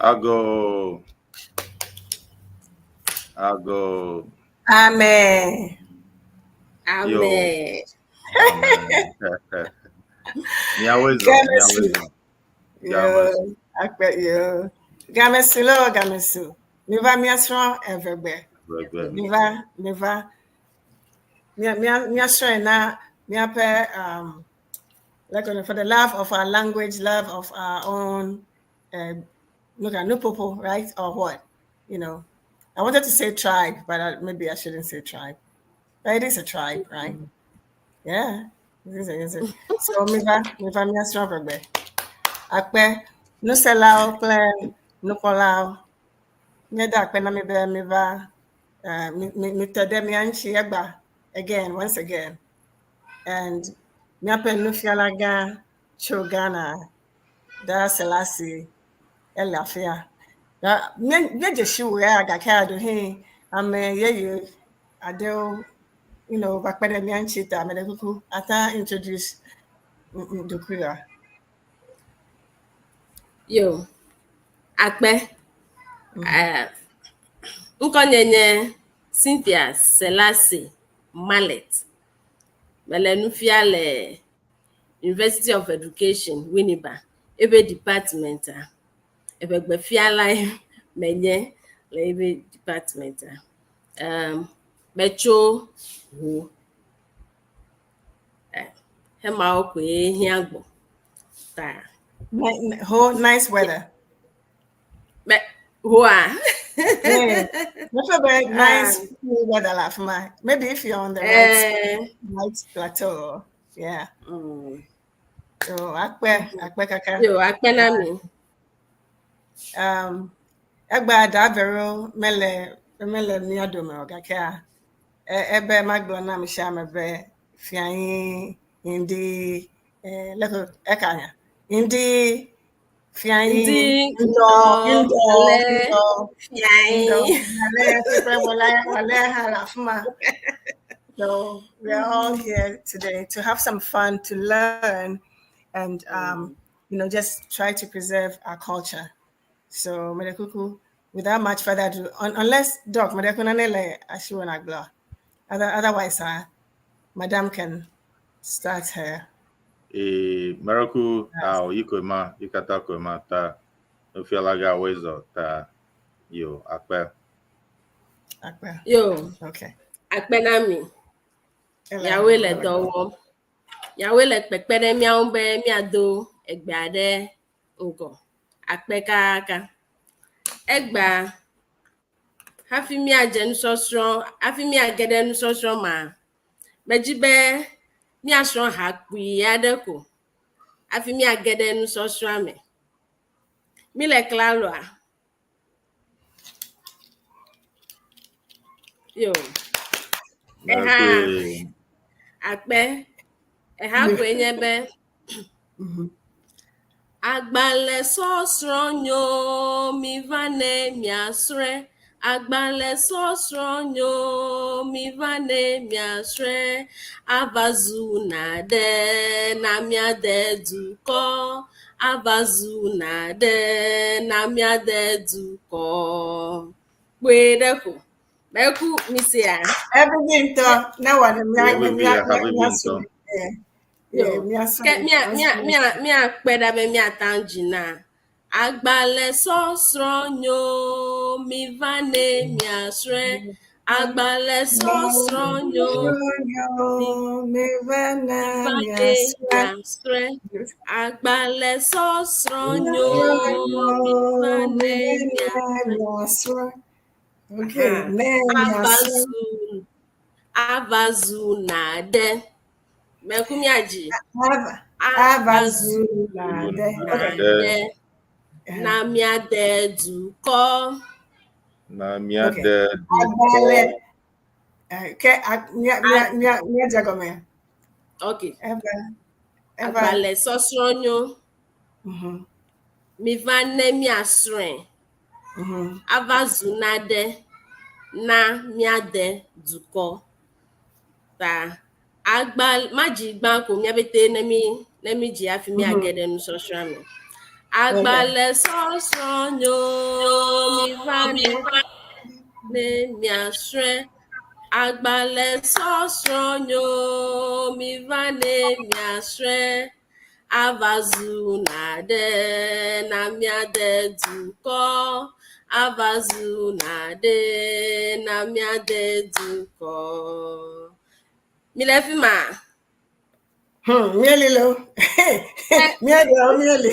I'll go. I'll go. Amen. Yo. Amen. Amen. Miawezo. Gamesu. Miawezo. Yo. Gamas. Akpe yo. Gamesu lo gamesu. Miva miasron everywhere. Miva. Miasron na miape like for the love of our language, love of our own look at Nupopo, right? Or what? You know. I wanted to say tribe, but maybe I shouldn't say tribe. But it is a tribe, right? Yeah. It is. So miva miasron everywhere. Akpe no selao plan no kolao nyeda akpe na miva mi tede mi anchi egba again once again and mi ape no fialaga chogana da selasi elafia da me je shiwe aga ka do he ame ye adeo you know bakpe de mi anchi ta me de kuku ata introduce dokuya. Yo. Akpe. Nkonyenye Cynthia Selassie Mallet. Melenufiale University of Education, Winneba. Ebe department. Ebe gbefiala menye le ebe department. Metro ho. Hema okwe hiagbo. Ta. Nice weather. Hoa. Yeah. Nice weather la for my. Maybe if you're on the right plateau. Yeah. So akpe kaka. Yo, akpe na mi. Egba da vero mele ni adome ogaka. Ebe magbo na mi sha mebe fian indi leko ekanya. Indi fian indo So we are all here today to have some fun, to learn, and just try to preserve our culture. So Medekuku, without much further ado, unless Doc Medekunanele Ashiwanagla, otherwise, Madam can start her. Miracle au ikoma ikata koma ta Nufialaga wezo ta yo akpe. Yo. Okay. Akpe na mi. Yawe le dowo. Yawe le pekpere miawo be miado egbe ade ngo. Akpe kaka. Egba hafi mi aje nusosro, hafi mi agede nusosro ma. Mejibe mi asron hakwi ade ko. Hafi mi agede nusosro ame. Mi le klalo a. Yo. Akpe. Kwenyebe. Agbale sosronyo mi vane miasre. Agbale sosronyo mi vane miasre. Avazu na de na miade duko. Avazu na de na miade duko. Kwedeko. Beku misia. Everything to now one Mi akpeda be mi atangina. Agbale sosronyo mi vane mi asre. Agbale sosronyo mi vane mi asre. Agbale sosronyo mi vane mi asre. Okay, Avazu na de. Mekumiaji. Avazu na de. Na miade duko. Na miade duko. Okay. Agbale sosronyo. Mi vane mi asre. Avazu na de. Na miade duko. Ta. Agbal maji gban ko miabete nemi ji afi mi agede nu sosrame. Agbale sosonyo mi vane ne miasre. Agbale sosonyo mi vane miasre. Avazu nade na miade duko. Avazu nade na miade duko. Milefima. Mielilo. Mieli.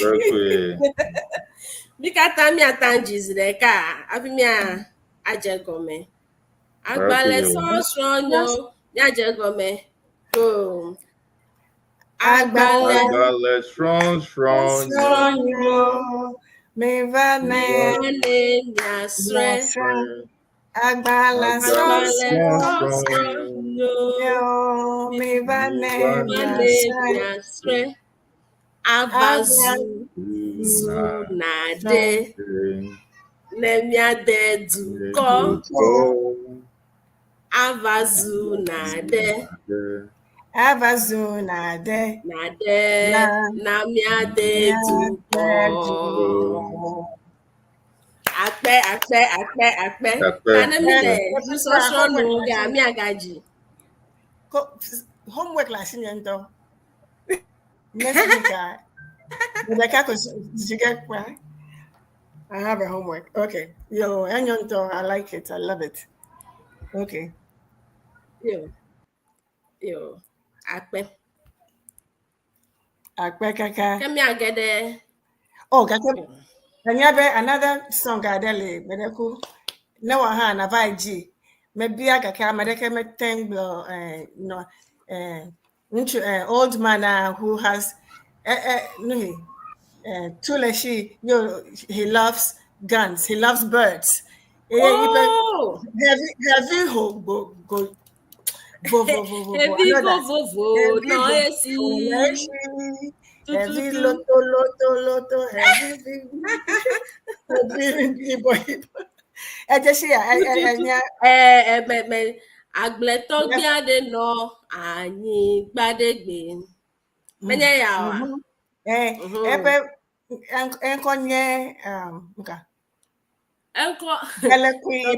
Bikata mi atanjizire ka abi mi ajegome. Agbale sosonyo mi ajegome. Go. Agbale strong. Me vane miasre. Agbala sosonyo me vane miasre. Avazu nade nemiade duko. Avazu nade namiade duko. Akpe. Tanemile susosonu ga mi agaji. Homework last year, though. Next week, Rebecca, did you get one? I have a homework. Okay. Yo, Anyonto, I like it. I love it. Okay. Yo. Akpe. Kaka. Kemi agede. Oh, Kaka. Another song Adele, Bedeku. No one na vaiji. Maybe I can make me old man who has Tuleshi, he loves guns, he loves birds. Oh! Heavy no esi. Heavy loto, heavy boy. Agleto gbiade no anyi gbadegbe. Menye yawa. Enkonye Enko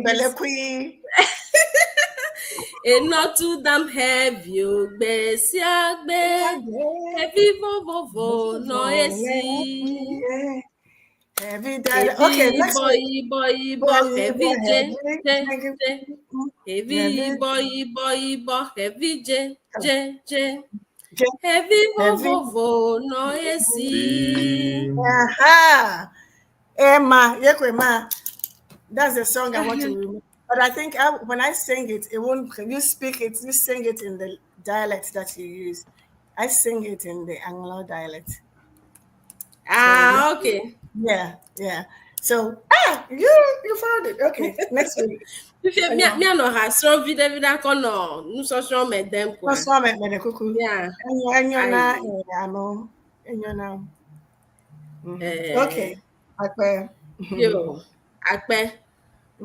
Belekwi. Enotu dam heavy ogbesi agbe. Heavy vovovo no esi. Heavy daddy. Okay, next week. Boy, heavy J. Heavy boy, heavy J. Heavy vovovo no esi. Aha. Emma, Yekwema. That's the song I want to remember. But I think when I sing it, it won't. You speak it. You sing it in the dialect that you use. I sing it in the Anglo dialect. Okay. Yeah. So you found it. Okay, next week. Me no ha strong vida kono. Nu so strong me dem kwa. No strong me de kuku. Yeah. Enyona. Okay. Akpe. Yo. Akpe.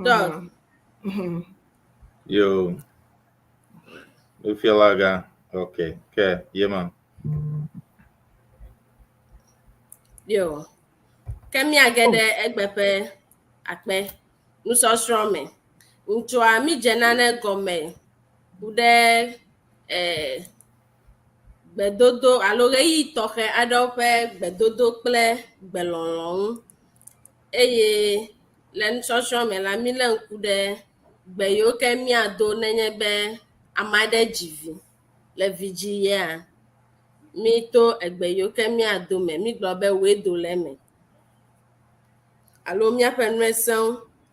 Dog. Yo. You feel like okay. Yeah, man. Yo. Kemi agede egbepe akpe. Nu so strong me. Nto a mi jenane gome. Ude gbedodo aloge yi toxe aɖewo ƒe gbedodo kple gbelɔlɔnu eye le nusɔsrɔ̃ me la mi le ŋku ɖe gbe yiwo ke miado nenye be ame aɖe dzi vi le vidzi yea mi to egbe yiwo ke miado me mi gblɔ be woe do le me alo miaƒe nusẽwo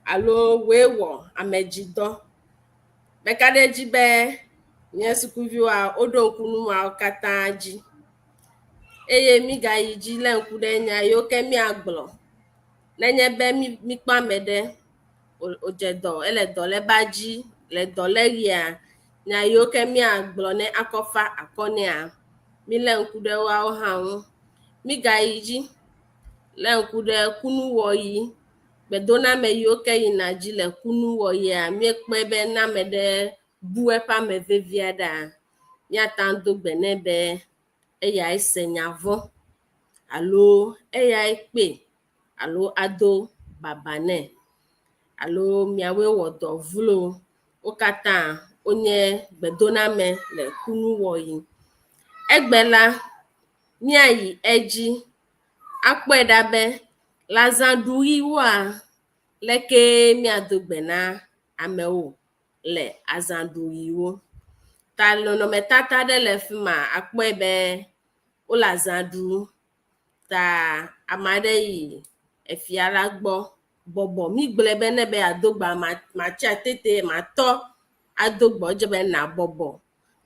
alo woe wɔ amedzidɔ ɖeka ɖe dzi be nye sukuviwoa woɖo ŋku numawo katã dzi eye mi gayi dzi le ŋku ɖe nya yiwo ke miagblɔ nenye be mi kpɔ ame ɖe wodze dɔ ele dɔ le ba dzi le dɔ le ɣia nya yiwo ke miagblɔ ne akɔ fa akɔ nea mi le ŋku ɖe woawo hã ŋu mi gayi dzi le ŋku ɖe kunuwɔyi gbedoname yiwo ke yina dzi le kunuwɔyia miekpɔe be ne ame ɖe bu eƒe ame vevia ɖa miata do gbe ne be eya ese nya vɔ alo eya ekpe alo ado babane alo miawe wɔdɔ vlo wo katã wonye gbedoname le kunu wɔyi. Egbe la miayi edzi akpɔe ɖa be le azãɖuɣiwoa leke miado gbe na amewo le azãɖuɣiwo. Ta nɔnɔmetata ɖe le fi ma akpɔe be wole azã ɖum ta ame aɖe yi efia la gbɔ bɔbɔ mi gblɔe be ne be ado gba matsi atete matɔ ado gbɔ dze be na bɔbɔ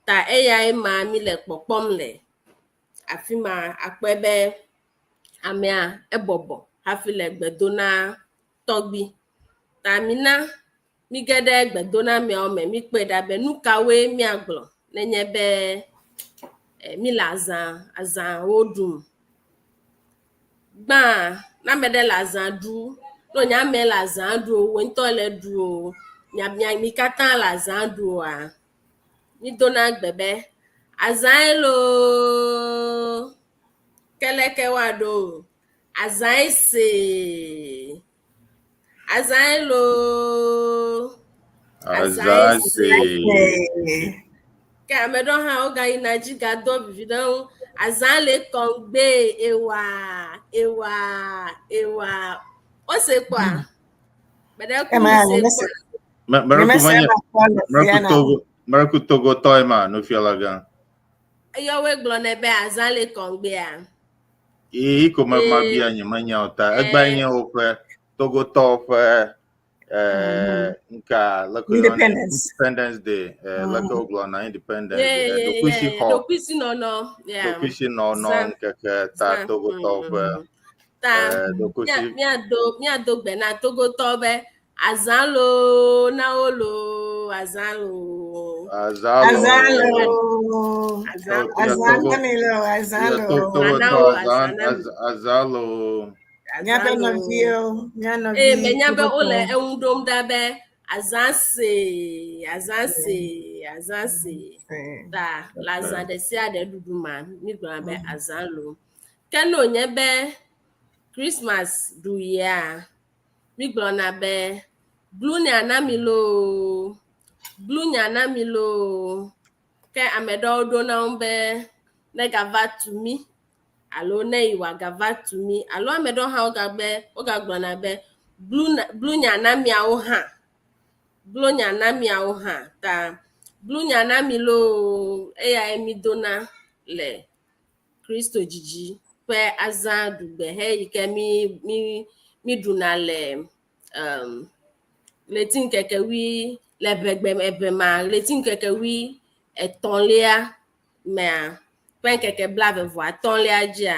ta eyae ma mi le kpɔkpɔm le afi ma akpɔe be amea ebɔbɔ hafi le gbe do na tɔgbi ta mina mi ge ɖe gbedonameawo me mi kpɔe ɖa be nu kawoe miagblɔ nenye be mi le azãwo ɖum. Gbã ne ame ɖe le azã ɖu no nye ame le azã ɖu o wo ŋutɔ le ɖu o mi katã le azã ɖu oa mi dona gbe be azãe loo keleke woaɖo azãe se azãe loo azãe se. Ke ame ɖewo hã wogayina dzi gado vivi ɖe ŋu azã le kɔŋgbe ewa ewa ewa wose kpɔa gbeɖe ku se kpɔa Mereku Togotɔe ma nufiala gã. eyawoe gblɔ nɛ be azã le kɔŋgbea. Ko mabia nyemenya o ta egba nye woƒe Togotɔwo ƒe nka Independence Day leke wogblɔ na Independence Day ɖokuisi nɔnɔ nkeke ta Togotɔwo ƒe ta miado gbe na Togotɔwo be azã loo na wo loo azã loo menya be wole eŋu ɖom ɖa be azã se ta le azã ɖe sia ɖe ɖuɖu ma mi gblɔna be azã lo. Ke no nye be Christmas ɖu yia mi gblɔna be blunya na mi loo blunya na mi loo. Ke ame ɖewo ɖona ŋu be ne gava tu mi alo ne yi wòagava tu mi alo ame ɖewo hã wogagblɔna be blunya na miawo hã blunya na miawo hã ta blunya na mi loo eyae mi dona le Kristo dzidzi ƒe azã ɖugbe he yi ke mi ɖuna le ɣleti ŋkeke wi le eve ma ɣleti ŋkeke wi etɔ̃lia mea ƒe ŋkeke 25 dzia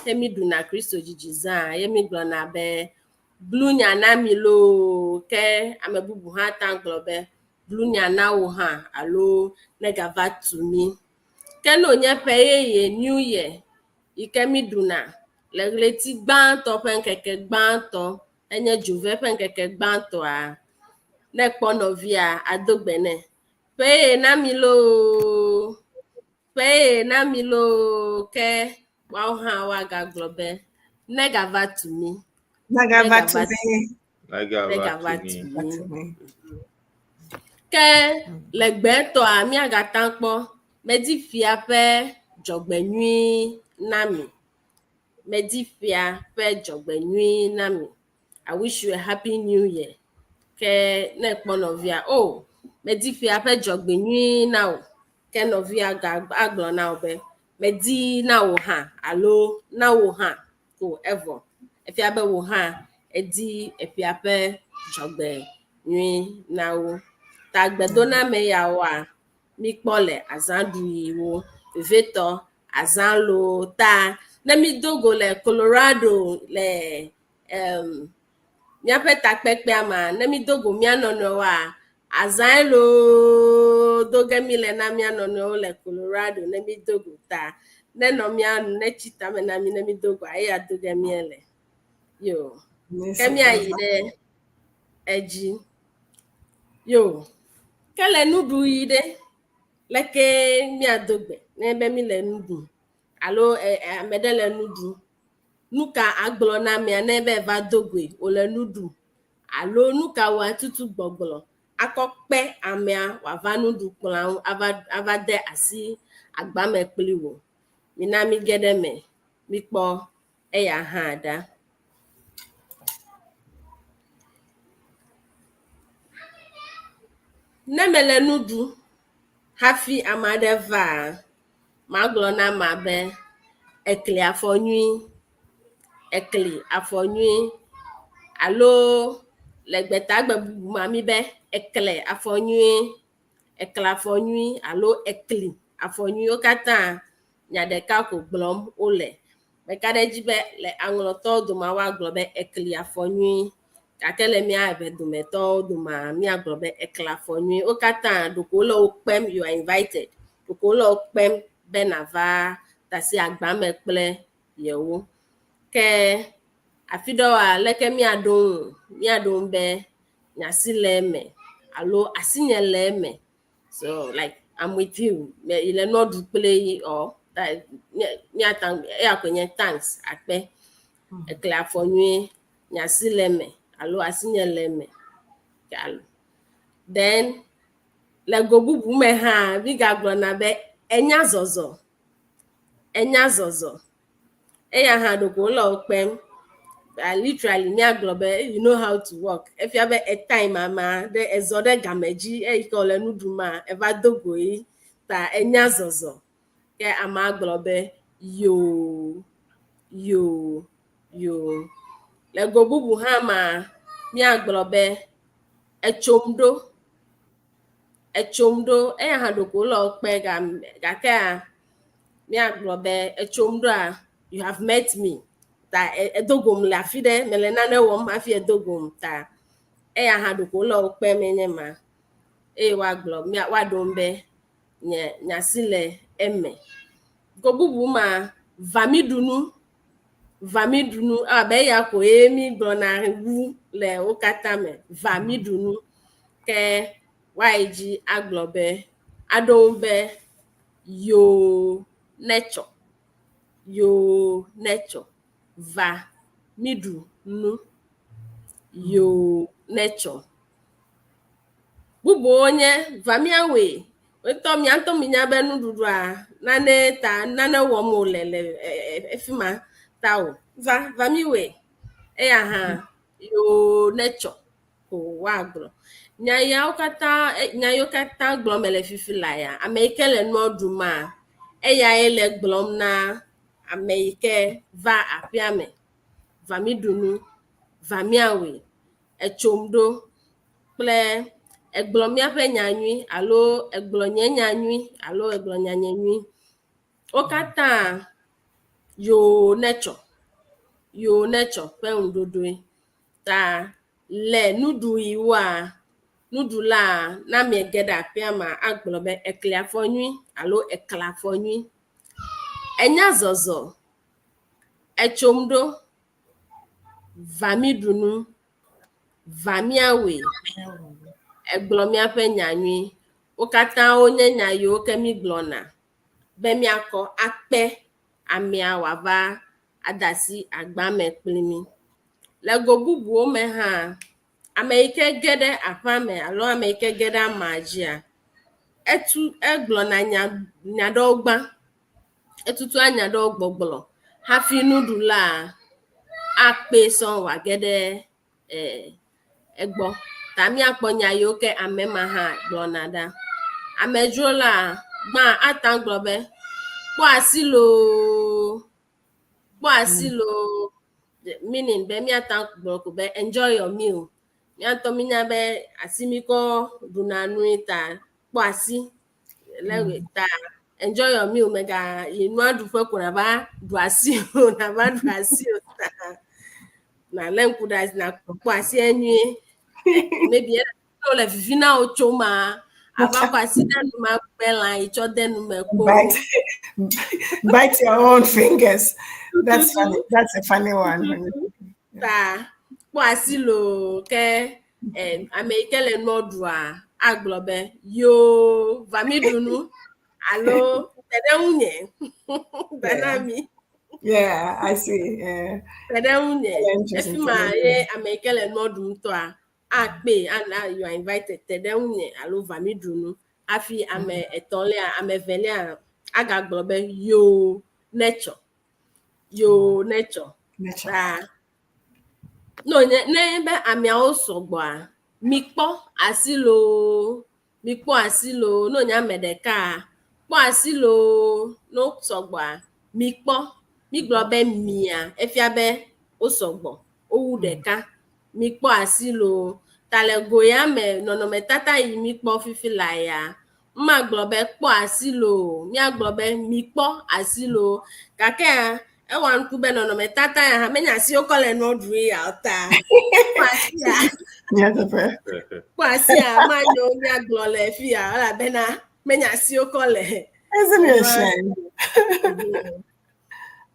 he mi ɖuna Kristo dzidzi zã ye mi gblɔna be blunya na mi loo. Ke ame bubu hã ta gblɔ be blunya na wo hã alo ne gava tu mi. Ke no nye ƒe yeye New Year yi ke mi ɖuna le ɣleti gbãtɔ ƒe ŋkeke gbãtɔ enye dzove ƒe ŋkeke gbãtɔa ne kpɔ nɔvia ado gbe nɛ ƒe yeye na mi loo ƒe yeye na mi loo. Ke woawo hã woagagblɔ be ne gava tu mi ke le gbetɔa miagata kpɔ medi fia ƒe dzɔgbenyui na mi medi fia ƒe dzɔgbenyui na mi. I wish you a happy new year. Ke ne kpɔ nɔvia medi fia ƒe dzɔgbenyui na wo ke nɔvia agblɔ na wo be medi na wo hã alo na wo hã ko evɔ efia be wo hã edi efia ƒe dzɔgbenyui na wo. Ta gbedoname yawoa mi kpɔ le azãɖuɣiwo vevetɔ azã loo ta ne mi do go le Colorado le míaƒe takpekpea ma ne mi do go mía nɔnɔwoa azãe loo do ge mi le na mía nɔnɔwo le Colorado ne mi do go ta ne nɔ mía nu ne tsi tame na mi ne mi do go eya do ge mía le yo ke miayi ɖe edzi yo. Ke le nuɖuɣi ɖe leke miado gbe ne be mi le nu ɖum alo ame ɖe le nu ɖum nuka agblɔ na mia ne be va dogoe wòle nuɖu alo nuka wòa tutu gbɔgblɔ akɔ kpe amea wòava nuɖukplɔa ŋu ava de asi agba me kpli wò. Mina mi ge ɖe me mikpɔ eya hã ɖa. Ne mele nuɖu hafi ame aɖe va, magblɔ na ma be ekli afɔ nyui alo le gbetagbe bubu ma mi be ekle afɔ nyui alo ekli afɔ nyui. Wo katã nya ɖeka ko gblɔm wole. Meka ɖe edzi be le aŋlɔtɔwo dome woagblɔ be ekli afɔ nyui, gake le mía eve dometɔwo dome míagblɔ be ekle afɔ nyui. Wo katã ɖeko wole wo kpem, you are invited. Ɖeko wole wo kpem be nava tasi agba me kple yewo. Ke afi ɖewoa leke míaɖo be nyasi le eme alo asinye le eme. So like I'm with you. Ile nua ɖu kple yi or eya koe nye thanks akpe. Ekle afɔ nyui, nyasi le eme alo asinye le eme. Then le go bubu me hã mi gagblɔna be enya zɔzɔ. Eya hã ɖeko wole wo kpem. Literally míagblɔ be you know how to walk. Efia be etime ama ɖe ezɔ ɖe game dzi eyi ke wòle nuɖuma eva dogoe ta enya zɔzɔ. Ke amea gblɔ be yo. Le go bubu hã ma míagblɔ be etsom ɖo. Eya hã ɖeko wole wo kpe gakea míagblɔ be etsom ɖoa you have met me. Ta edogom le afi ɖe mele nane wɔm hafi edogom ta eya hã ɖeko wole wo kpem enye ma. Eye woaɖom be nyasi le eme. Go bubu ma va mi ɖunu abe eya koe mi gblɔna wu le wo katã me. Va mi ɖunu. Ke woayi dzi agblɔ be aɖom be yo netsɔ. Va mi ɖu nu. Yo netsɔ. Bubuwo nye va miawoe. Mia ŋutɔ minya be nuɖuɖua nane wɔm wòle le efi ma ta o. Va mi woe. Eya hã yo netsɔ ko woagblɔ. Nya yiwo katã gblɔm mele fifi la ya, ame yi ke le nua ɖuma eyae le gblɔm na ame yi ke va aƒea me. Va mi ɖu nu, va miawoe, etsom ɖo kple egblɔ míaƒe nyanyui alo egblɔ nye nyanyui alo egblɔ nyanye nyui. Wo katã yo netsɔ ƒe ŋuɖoɖoe. Ta le nuɖu yiwoa, nuɖula na miege ɖe aƒea me agblɔ be ekli afɔ nyui alo ekle afɔ nyui. Enya zɔzɔ, etsom ɖo, va mi ɖu nu, va miawoe, egblɔ míaƒe nyanyui. Wo katã wonye nya yiwo ke mi gblɔna be miakɔ akpe amea wòava ada asi agba me kpli mi. Le go bubuwo me hã, ame yi ke ge ɖe aƒea me alo ame yi ke ge ɖe amea dzia, egblɔna nya ɖewo gbã. Etutua nya ɖewo gbɔgblɔ hafi nuɖula akpe sɔŋ wòage ɖe egbɔ. Ta míakpɔ nya yiwo ke ame ma hã gblɔna ɖa. Amedzrola gbã ata gblɔ be kpɔ asi loo. Meaning be míata gblɔ ko be enjoy your meal. Míatɔ minya be asi mi kɔ ɖuna nui ta kpɔ asi. Ta enjoy your meal mega yi nua ɖuƒe ko nava ɖu asi o. Ta na le ŋku ɖe asi na kpɔ asi enyuie. Maybe le vivi na wo tso ma ava kɔ asi ɖe nu ma gbe lã yi tsɔ de nu me kpo. Bite your own fingers. That's funny. That's a funny one. Ta kpɔ asi lo ke ame yi ke le nua ɖua agblɔ be yo va mi ɖu nu alo te ɖe ŋu nye. Bana mi. Yeah, I see. Yeah. If my American modern to a pay and you are invited, alova me dunu. Afi ame etolia ame velia agaglobe yo nature. Yo nature. Nature. No, nebe amia osogba. Mikpo asilo no nya medeka. Po asilo no sogba. Mikpo miglobe mia efiabe osogbo. Owu deka. Mikpo asilo talegoya me nono metata yi mikpo fifila ya. Mma globe kpo asilo. Mia globe mikpo asilo. Kake ewa nkube nono metata ya menya si okole no dri alta. Kwasia manyo mi aglole fia ala bena menya si okole. Isn't it a shame?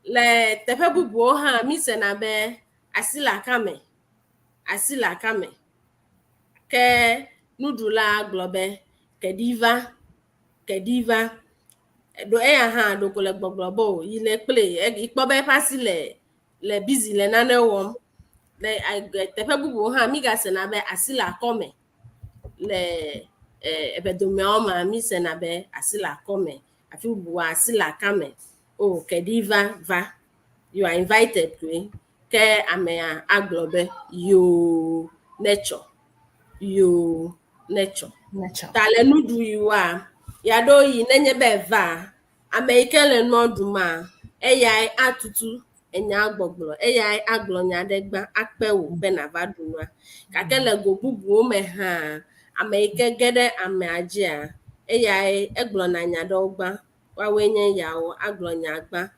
Le tefe bubu ha mi se na be asila kame. Ke nudula globe kediva do ha do kole gbogbo ile play ikpo be pasi le busy le nane wom le tefe bubu ha mi ga se na be asila kome le ebedome oma mi se na be asila kome afi bubu asila kame kediva va you are invited to ke amea aglobe yo nature tale nudu yiwa yado yi nenye be va ameikele noduma eyai atutu enya agbogblo eyai aglonya degba akpewo be na vadunwa kakele go bubu me ha ameike gede ameajia eyai eglona nya dogba wawenye yawo aglonya agba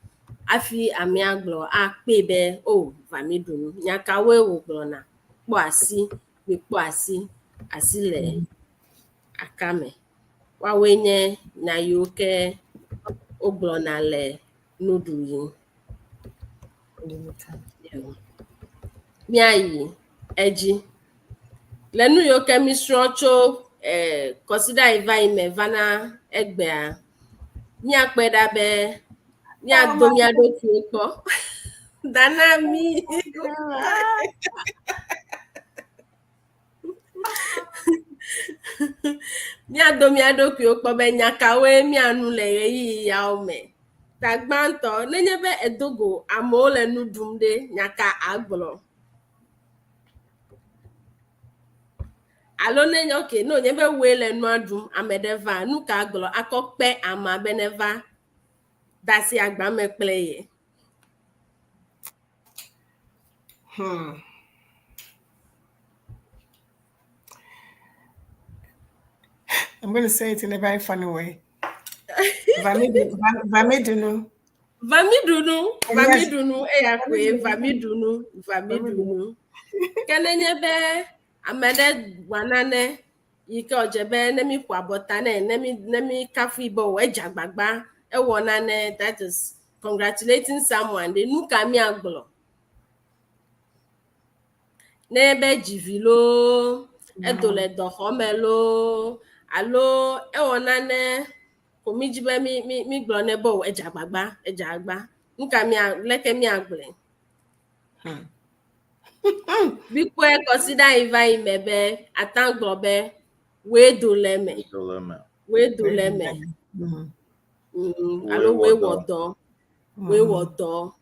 afi ame aglo akpebe vamidunu nyakawe oglona kpo asile akame wawenye na yoke oglona le nudu miayi eji lenu yoke misrocho consider ime vana egbea mia pedabe mia domiado tuepo dana mi miado kwi okpobe nyakawe mianu le yi ya ome tagbanto nenyebe edogo amole nudumde nyaka agblo alo nenyo ke no nyebe wele nu adum amedeva nuka agblo akokpe ama beneva dasi agba mepleye I'm going to say it in a very funny way. Vamidunu. Kenenyebe amede wanane yike ojebe nemi kwabotane nemi kafu ibo ejagbagba ewonane that is congratulating someone de nuka mi agblo nebe jivilo edole dohomelo alo ewonane komijibe mi glone bo ejagba nuka mi leke mi agble bikwe consider iva imebe atanglobe we doleme alo we wodo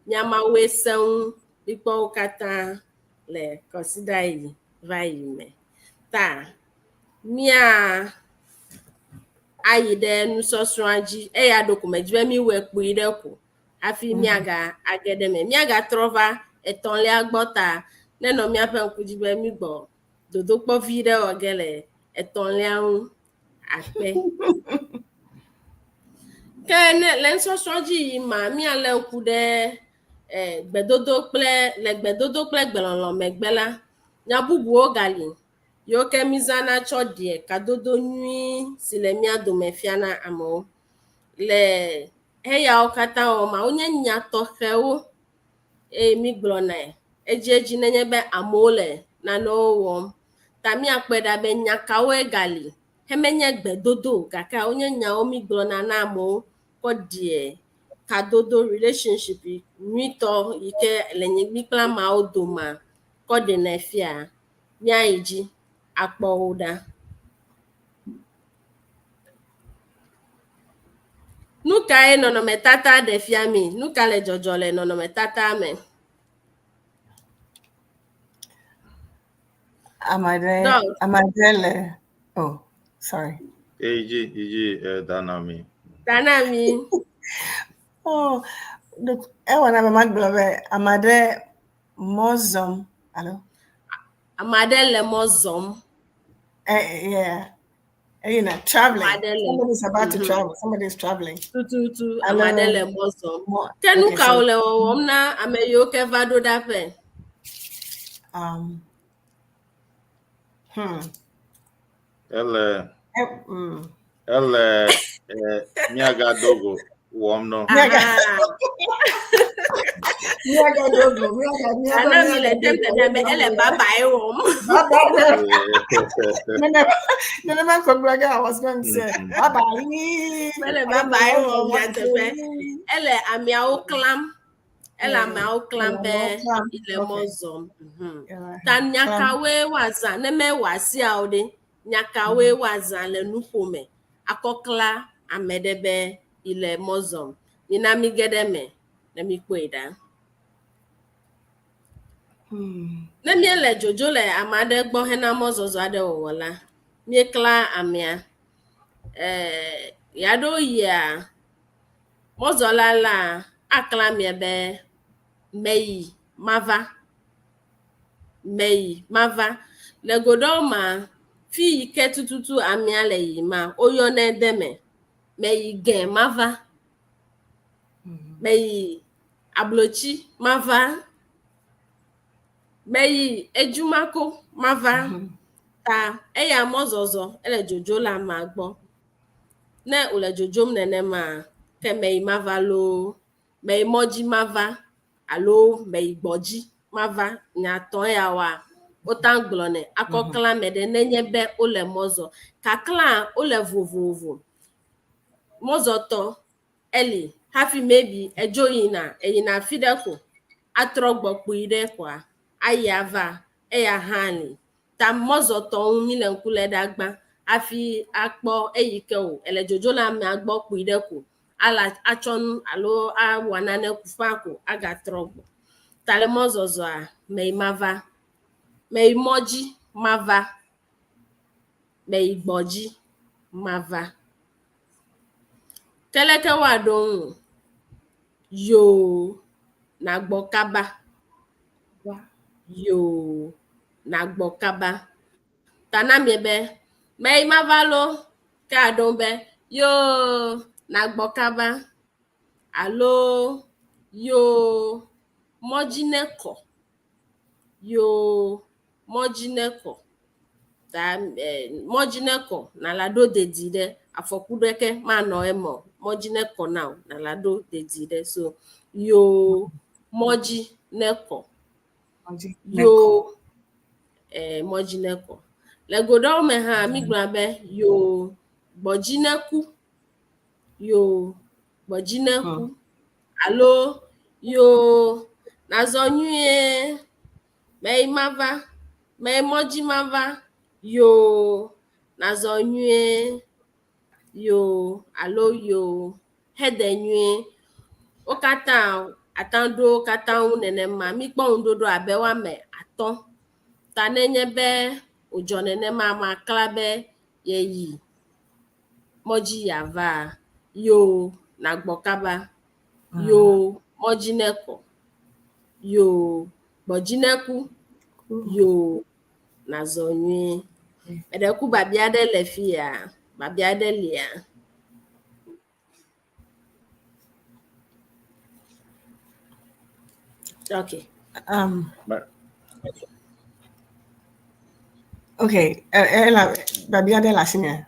nyama we seun bikpo kata le consider iva ime ta mia ayide nusosraji eya dokumejibe mi we kuideku afi miaga agedeme miaga trova etonle agbota neno miape nkujibe mi gbo dodo kpo vide ogele etonle ahun akpe kene le nusosraji ma mi ale nkude gbedodo kple gbelolo megbela nyabubu ogali yoke mizana chodie kadodo nyui sile mia domefiana amo le heya okata oma onye nya tohewo mi glona eji nenyebe amole na no tami akpeda be nyakawe gali hemenye gbedodo kaka onye nya omi glona na amo kodie kadodo relationship rito ike lenye gbikla ma odoma kode na fia nya iji akpọ ụda nuka e nono metata de fiami nuka le jojole nono metata me Amadele. Oh, sorry. Iji Danami. Oh, look, I want to have a mag Amade Mozum. Hello? Amadele Mozum. Yeah. You know, traveling. Somebody's about to travel. Somebody's traveling. Tu Amadele Mozum. Kenu ka ole omna ameyo ke vado dape. Ele Miaga Dogo Womno. Miaga Dogo. Ana mi le temte na me ele baba e wom. No, I was going to say baba. Ele baba e wom ya tepe. Ele amiao clam. Ele amiao clam be ile mozom. Tan nyakawe waza ne me wasi aude. Nyakawe waza le nupome. Akokla amedebe ile mozom. Nina mi gedeme. Na mi kweda. Nemi ele jojo le amade gbo hena mozozo ade wola. Mi kla amia. Yado ya mozola la akla mi be mei mava le godoma fi ike tututu amia le yima oyo na edeme mei gen mava mei ablochi mava mei ejumako mava ta eya mozozo ele jojo la magbo ne ule jojo mnene ma ke mei mava lo mei moji mava alo mei gboji mava nya to ya wa otanglone akokla mede nenye be ole mozo kakla ole vovovo mozo to eli hafi maybe ejoyina fideko atrogbo ide kwa ayava eya hani ta mozo to mile nkule dagba afi akpo eyike o ele jojo la me agbo ideko ala achon alo awanane kufako aga trogbo tale mozozo a mei mava mei moji mava mei gboji mava keleke wa dohun yo na gbokaba yo na gbokaba tanamiebe mei mava lo ka dombe yo na gbokaba alo yo mojineko ta mojineko na lado dedide afokudeke ma no emo mojineko now na lado dedide so yo mojineko yo mojineko le godo me ha mi grabe yo gbojineku alo yo nazonyue mei mava mei moji mava yo nazonyue yo alo yo hedenyue okata atando kata unene ma mi kpo undodo abewa me aton tanenye be ojonene ma klabe yeyi moji yava yo na gbokaba yo mojineko yo gbojineku yo na zonye edeku babiade lefia babiade lia okay okay babiade la sinya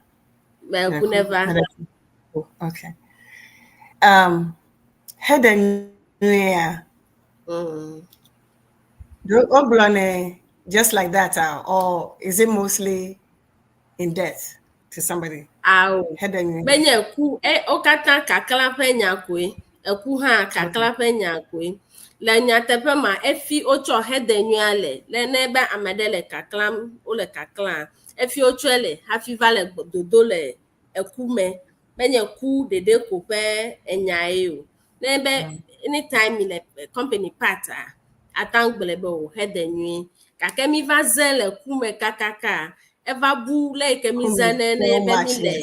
never okay head yeah. Just like that, or is it mostly in death to somebody? Benye ku okata kakala penya kwe eku ha kakla pe nyakwe le nyateƒe ma efi wotsɔ hedenyua le nebe amede le kaklam wo le kakla efi wotsɔe le hafi va le dodo le eku me menye ku dede ko ƒe enyae o nebe anytime mi le company part atangble be o hedenyui gake mi va ze le ku me kakaka eva bu le ke mi ze ne be mi le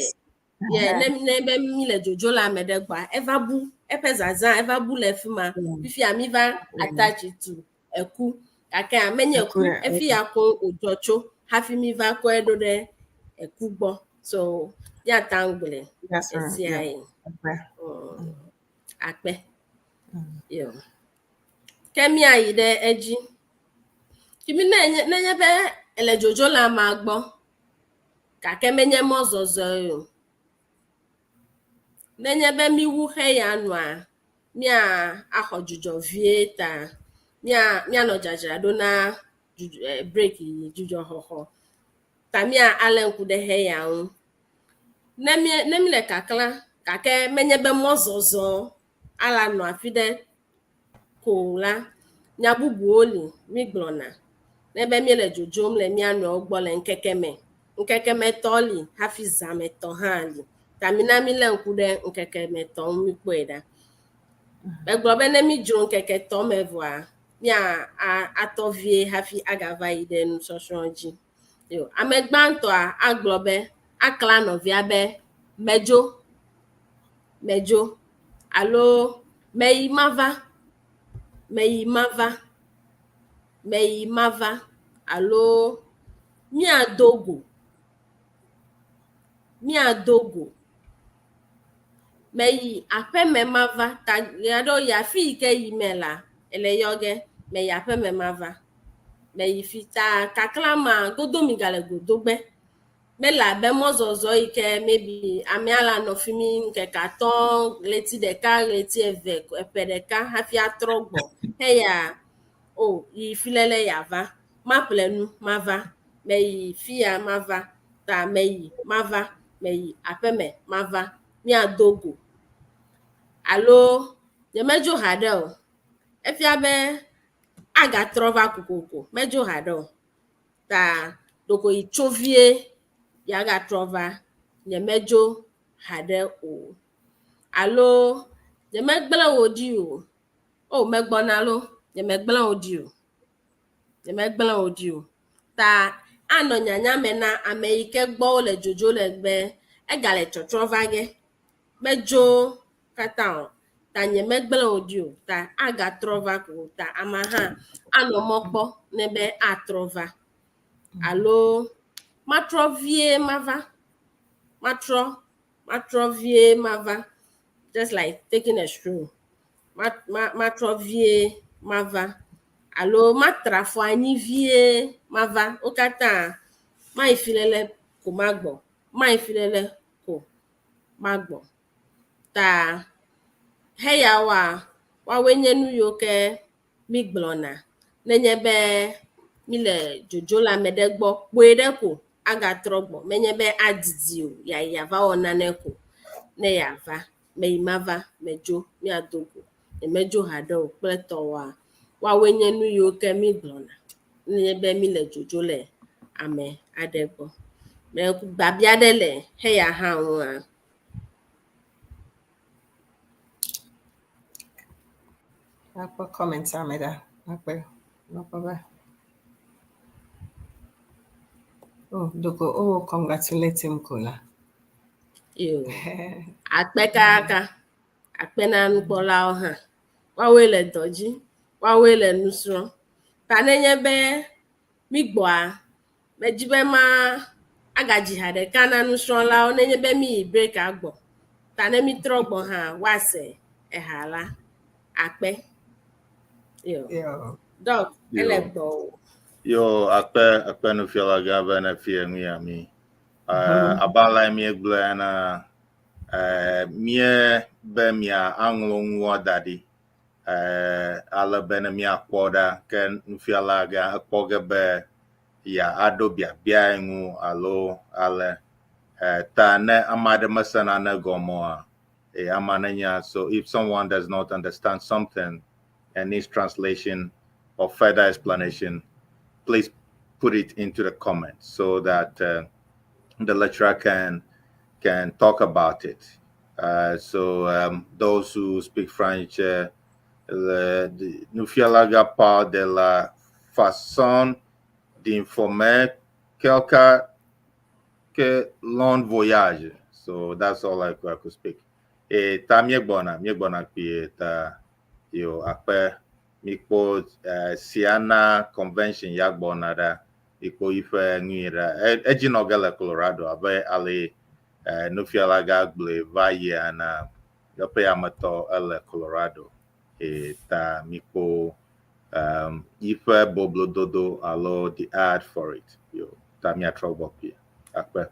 ne be mi le jojo la me de gba eva bu eƒe zaza eva bu le fi ma fifi mi va attach to eku gake amenye ku efi ya ko ojocho hafi mi va ko edo de eku gbo so ya tangle esiai akpe yo kemi ayi de eji kimi nenye be ele jojo la ma gbo gake menye mo zozo yo nenye be mi wu he ya nua mia ahojujo vie ta mia no jaja do na break jujo hoho ta mia alenku de he ya un nemi le kakla kake menye be mo zozo ala no afide ko la nya bubu oli mi glona nebe mi le jojom le mia no ogbo le nkekeme toli hafi zame to hali tamina mi le nkude nkekeme to mi kweda begbo be ne mi jo nkeke to mevoa mi atovie hafi agava ide nu soshonji yo amegbanto aglobe akla no via be mejo alo meyi mava alo miadogo meyi apeme mava ta yado ya fi ke yimela ele yoge meyi apeme mava meyi fita kaklama godomi gale godogbe mela be mozozo ike maybe amiala no fimi nke katon leti deka leti eve epedeka hafi atrogbo heya o yi filele yava maplenu mava meyi fia mava ta meyi mava meyi apeme mava miadogo alo yemejo hadel efia be aga trova kokoko mejo hadel ta doko ichovie yaga trova yemejo hadel o alo yemegbele odi o megbonalo yemegbele odi o ta ano nyanya mena ameike gbo le jojo le gbe egale chotrova ge mejo kata ta yemegbele odi o ta aga trova ko ta amaha ano mokpo nebe atrova alo matrovie mava just like taking a stroll matrovie mava alo matrafo anyi vie mava okata maifilele ko magbo ta heya wa wenye nu yo ke migblona nenye be mi le jojo la medegbo poede ko aga trogbo menye be adidi o ya va onane ko ne ya va meyi mava mejo mi adogo emejo hado pleto wa wenye nu yo ke mi glona nenye be mi le jojo le ame adegbo me gbabia de le he ya ha won Apa comment ameda apa no problem. Oh doko congratulate him kola yo akpekaka akpena nkpola oha wawele doji wawele nusro ta nenye be migboa mejibe ma agaji hade kana nusro la nenye be mi break agbo ta ne mi trogbo ha wase ehala akpe yo dog elegbo yo akpe no fiala gava na fie mi ami abala mi eglana mie be mia anglo nwa dadi ala bena mia kwoda ken fiala ga akpoga be ya adobia bia ngu alo ale ta ne amade masana na gomo Amananya. So if someone does not understand something and needs translation or further explanation, please put it into the comments so that the lecturer can talk about it. So those who speak French, nous fions part de la façon d'informer quelqu'un que l'on voyage. So that's all I could speak. Et ta miebona pi ta yo akpe mikpo Siena convention yagbona da ikpo ife ngira ejinogele Colorado abe ale nufialaga ble vaye ana yope amato ele Colorado e ta mikpo ife boblododo alo the ad for it yo ta mi atrobo pi akpe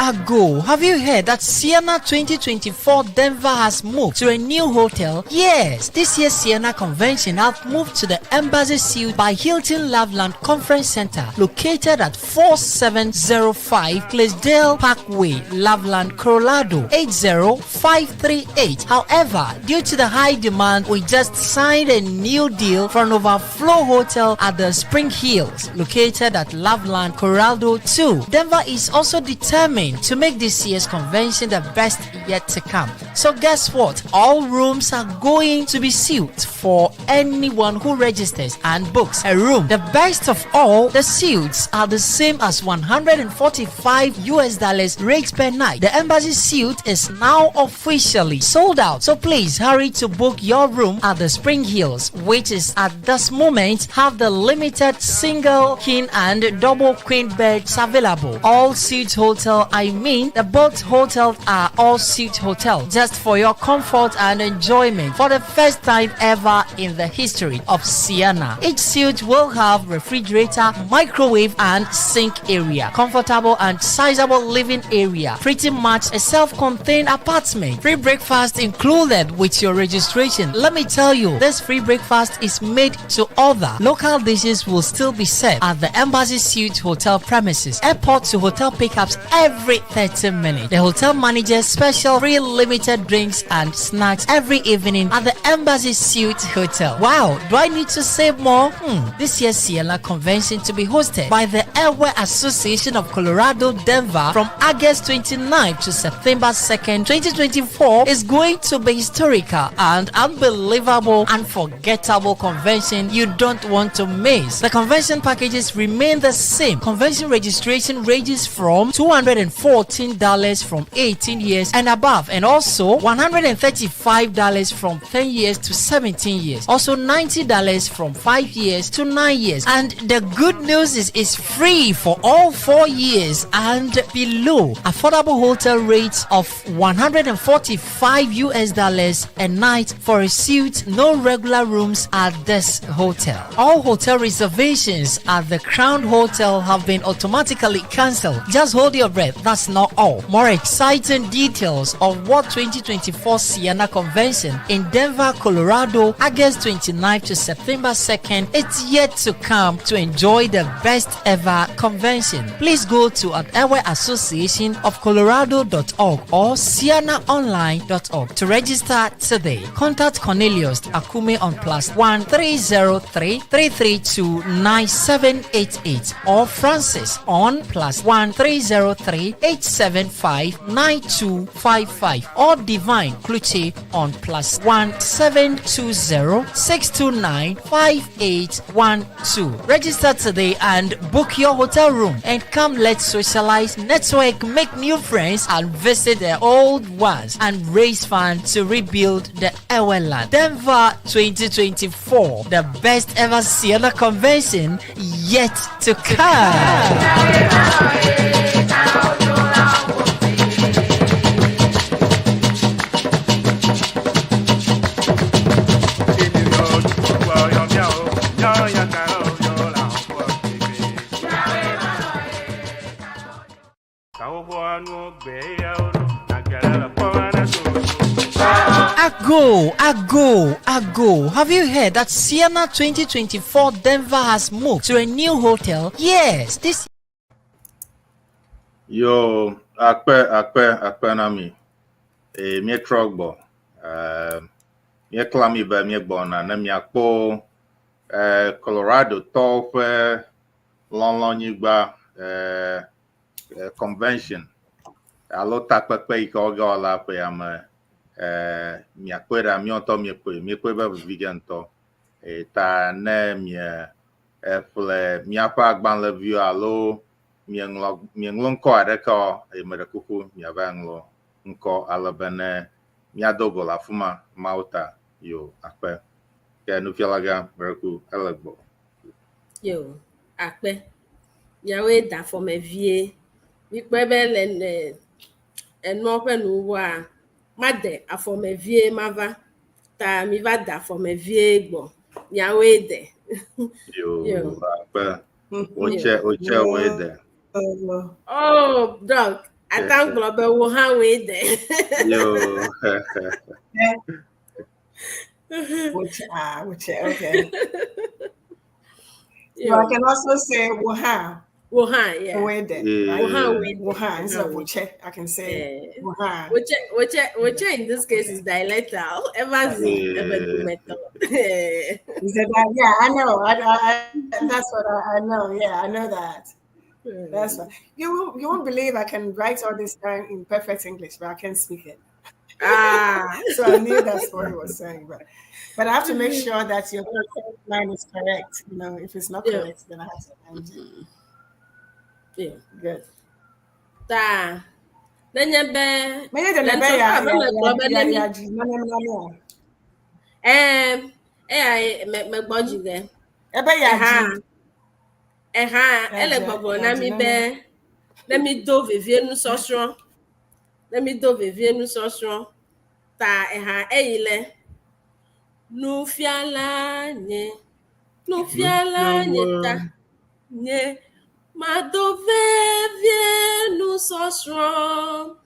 Ago. Have you heard that Siena 2024 Denver has moved to a new hotel? Yes, this year's Siena convention have moved to the Embassy Suite by Hilton Loveland Conference Center, located at 4705 Clydesdale Parkway, Loveland, Colorado 80538. However, due to the high demand, we just signed a new deal for an overflow hotel at the Spring Hills, located at Loveland, Colorado 2. Denver is also determined to make this year's convention the best yet to come. So guess what? All rooms are going to be sealed for anyone who registers and books a room. The best of all, the suites are the same as $145 rates per night. The Embassy Suite is now officially sold out. So please hurry to book your room at the Spring Hills, which is at this moment have the limited single, king and double queen beds available. All suite hotel, the both hotels are all suite hotel, just for your comfort and enjoyment for the first time ever in the history of Siena. Each suite will have refrigerator, microwave and sink area, comfortable and sizable living area, pretty much a self-contained apartment. Free breakfast included with your registration. Let me tell you, this free breakfast is made to order. Local dishes will still be served at the Embassy Suite hotel premises. Airport to hotel pickups every 30 minutes. The hotel manages special free limited drinks and snacks every evening at the Embassy Suite Hotel. Wow, do I need to say more? This year's Siena convention to be hosted by the Airway Association of Colorado, Denver from August 29th to September 2nd, 2024 is going to be historical and unbelievable, unforgettable convention you don't want to miss. The convention packages remain the same. Convention registration ranges from $214 from 18 years and above, and also $135 from 10 years to 17 years. Also $90 from 5 years to 9 years. And the good news is it's free for all 4 years and below. Affordable hotel rates of $145 a night for a suite, no regular rooms at this hotel. All hotel reservations at the Crown Hotel have been automatically cancelled. Just hold your breath, that's not all. More exciting details of what 2024 Siena Convention in Denver, Colorado, August 29th to September 2nd, it's yet to come to enjoy the best ever convention. Please go to Airway Association of Colorado.org or SienaOnline.org to register today. Contact Cornelius Akume on +1 303 332 9788 or Francis on +1 303 875 9255 or Divine Kluche on +1 720 629 5812. Register today and book your hotel room and come, let's socialize, network, make new friends and visit the old ones and raise funds to rebuild the Eweland. Denver 2024, the best ever Siena convention yet to come. Ago. Have you heard that Sienna 2024 Denver has moved to a new hotel? Yes, this. Yo, akpe na mi. Mi trogbo. Mi klami ba mi bona na mi akpo Colorado to fe lon yigba convention. Alo takpe iko ga la pe am mi akwera mi onto mi pe ba vegan to ta na mi fle mi apa agban le view alo mi nglo nko adeka e mere kuku mi avanglo nko alabane mi adogo la fuma mauta yo akpe ke no fialaga mereku elegbo yo akpe yawe da for me vie mi pe be le eno pe no wa ma de afọ me vie mava ta mi va da for me vie gbo yawe de yo akpe oche we de oh dog I thank Globe wo ha we de yo Which okay. So I can also say Wuhan. Wuhan, yeah. Wuhan instead of Wuche, I can say Wuhan. Wuche in this case is dialectal. Ever do metal. Yeah, I know. That's what I know. Yeah, I know that. That's what you won't believe I can write all this down in perfect English, but I can't speak it. So I knew that's what he was saying, but I have to make sure that your line is correct. You know, if it's not correct, then I have to end it. Yeah, good. Ta. Then me gboji ge. Ele gbogbo na mi be. Let me do vivie nu sosro. Ta eyile. Nu fiala nye ta. Nye. Madove vienu sosro.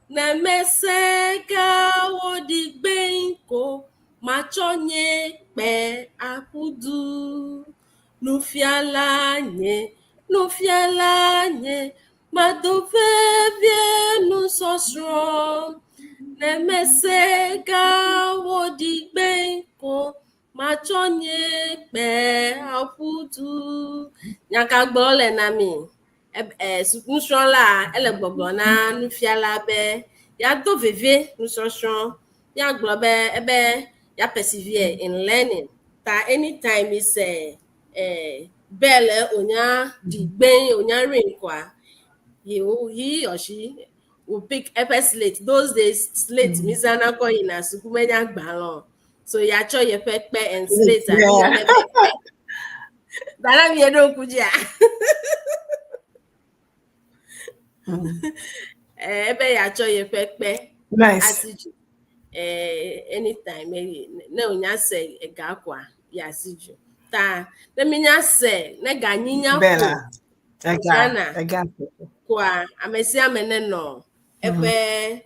Na meseka wodigbe inko. Machonye pe akudu. Nu fiala nye. Madove vienu sosro. Na meseka wodigbe inko. Machonye pe akudu. Nyaka gbole na mi. Nusola ele gbogbo na nufiala be. Ya do veve nusoshon. Ya globe ebe ya persevere in learning. Ta anytime is bele onya digbe onya rin kwa. He or she will pick epe slate. Those days slate misana ko ina sukumenya gbalon. So ya cho ye pepe and slate and Dara mi edo kuja. Ebe ya cho ye pepe. Nice. Anytime na onya se ega kwa ya siju. Ta na minya se na ganyinya Bella. Ega. Kwa amesi amene no. Ebe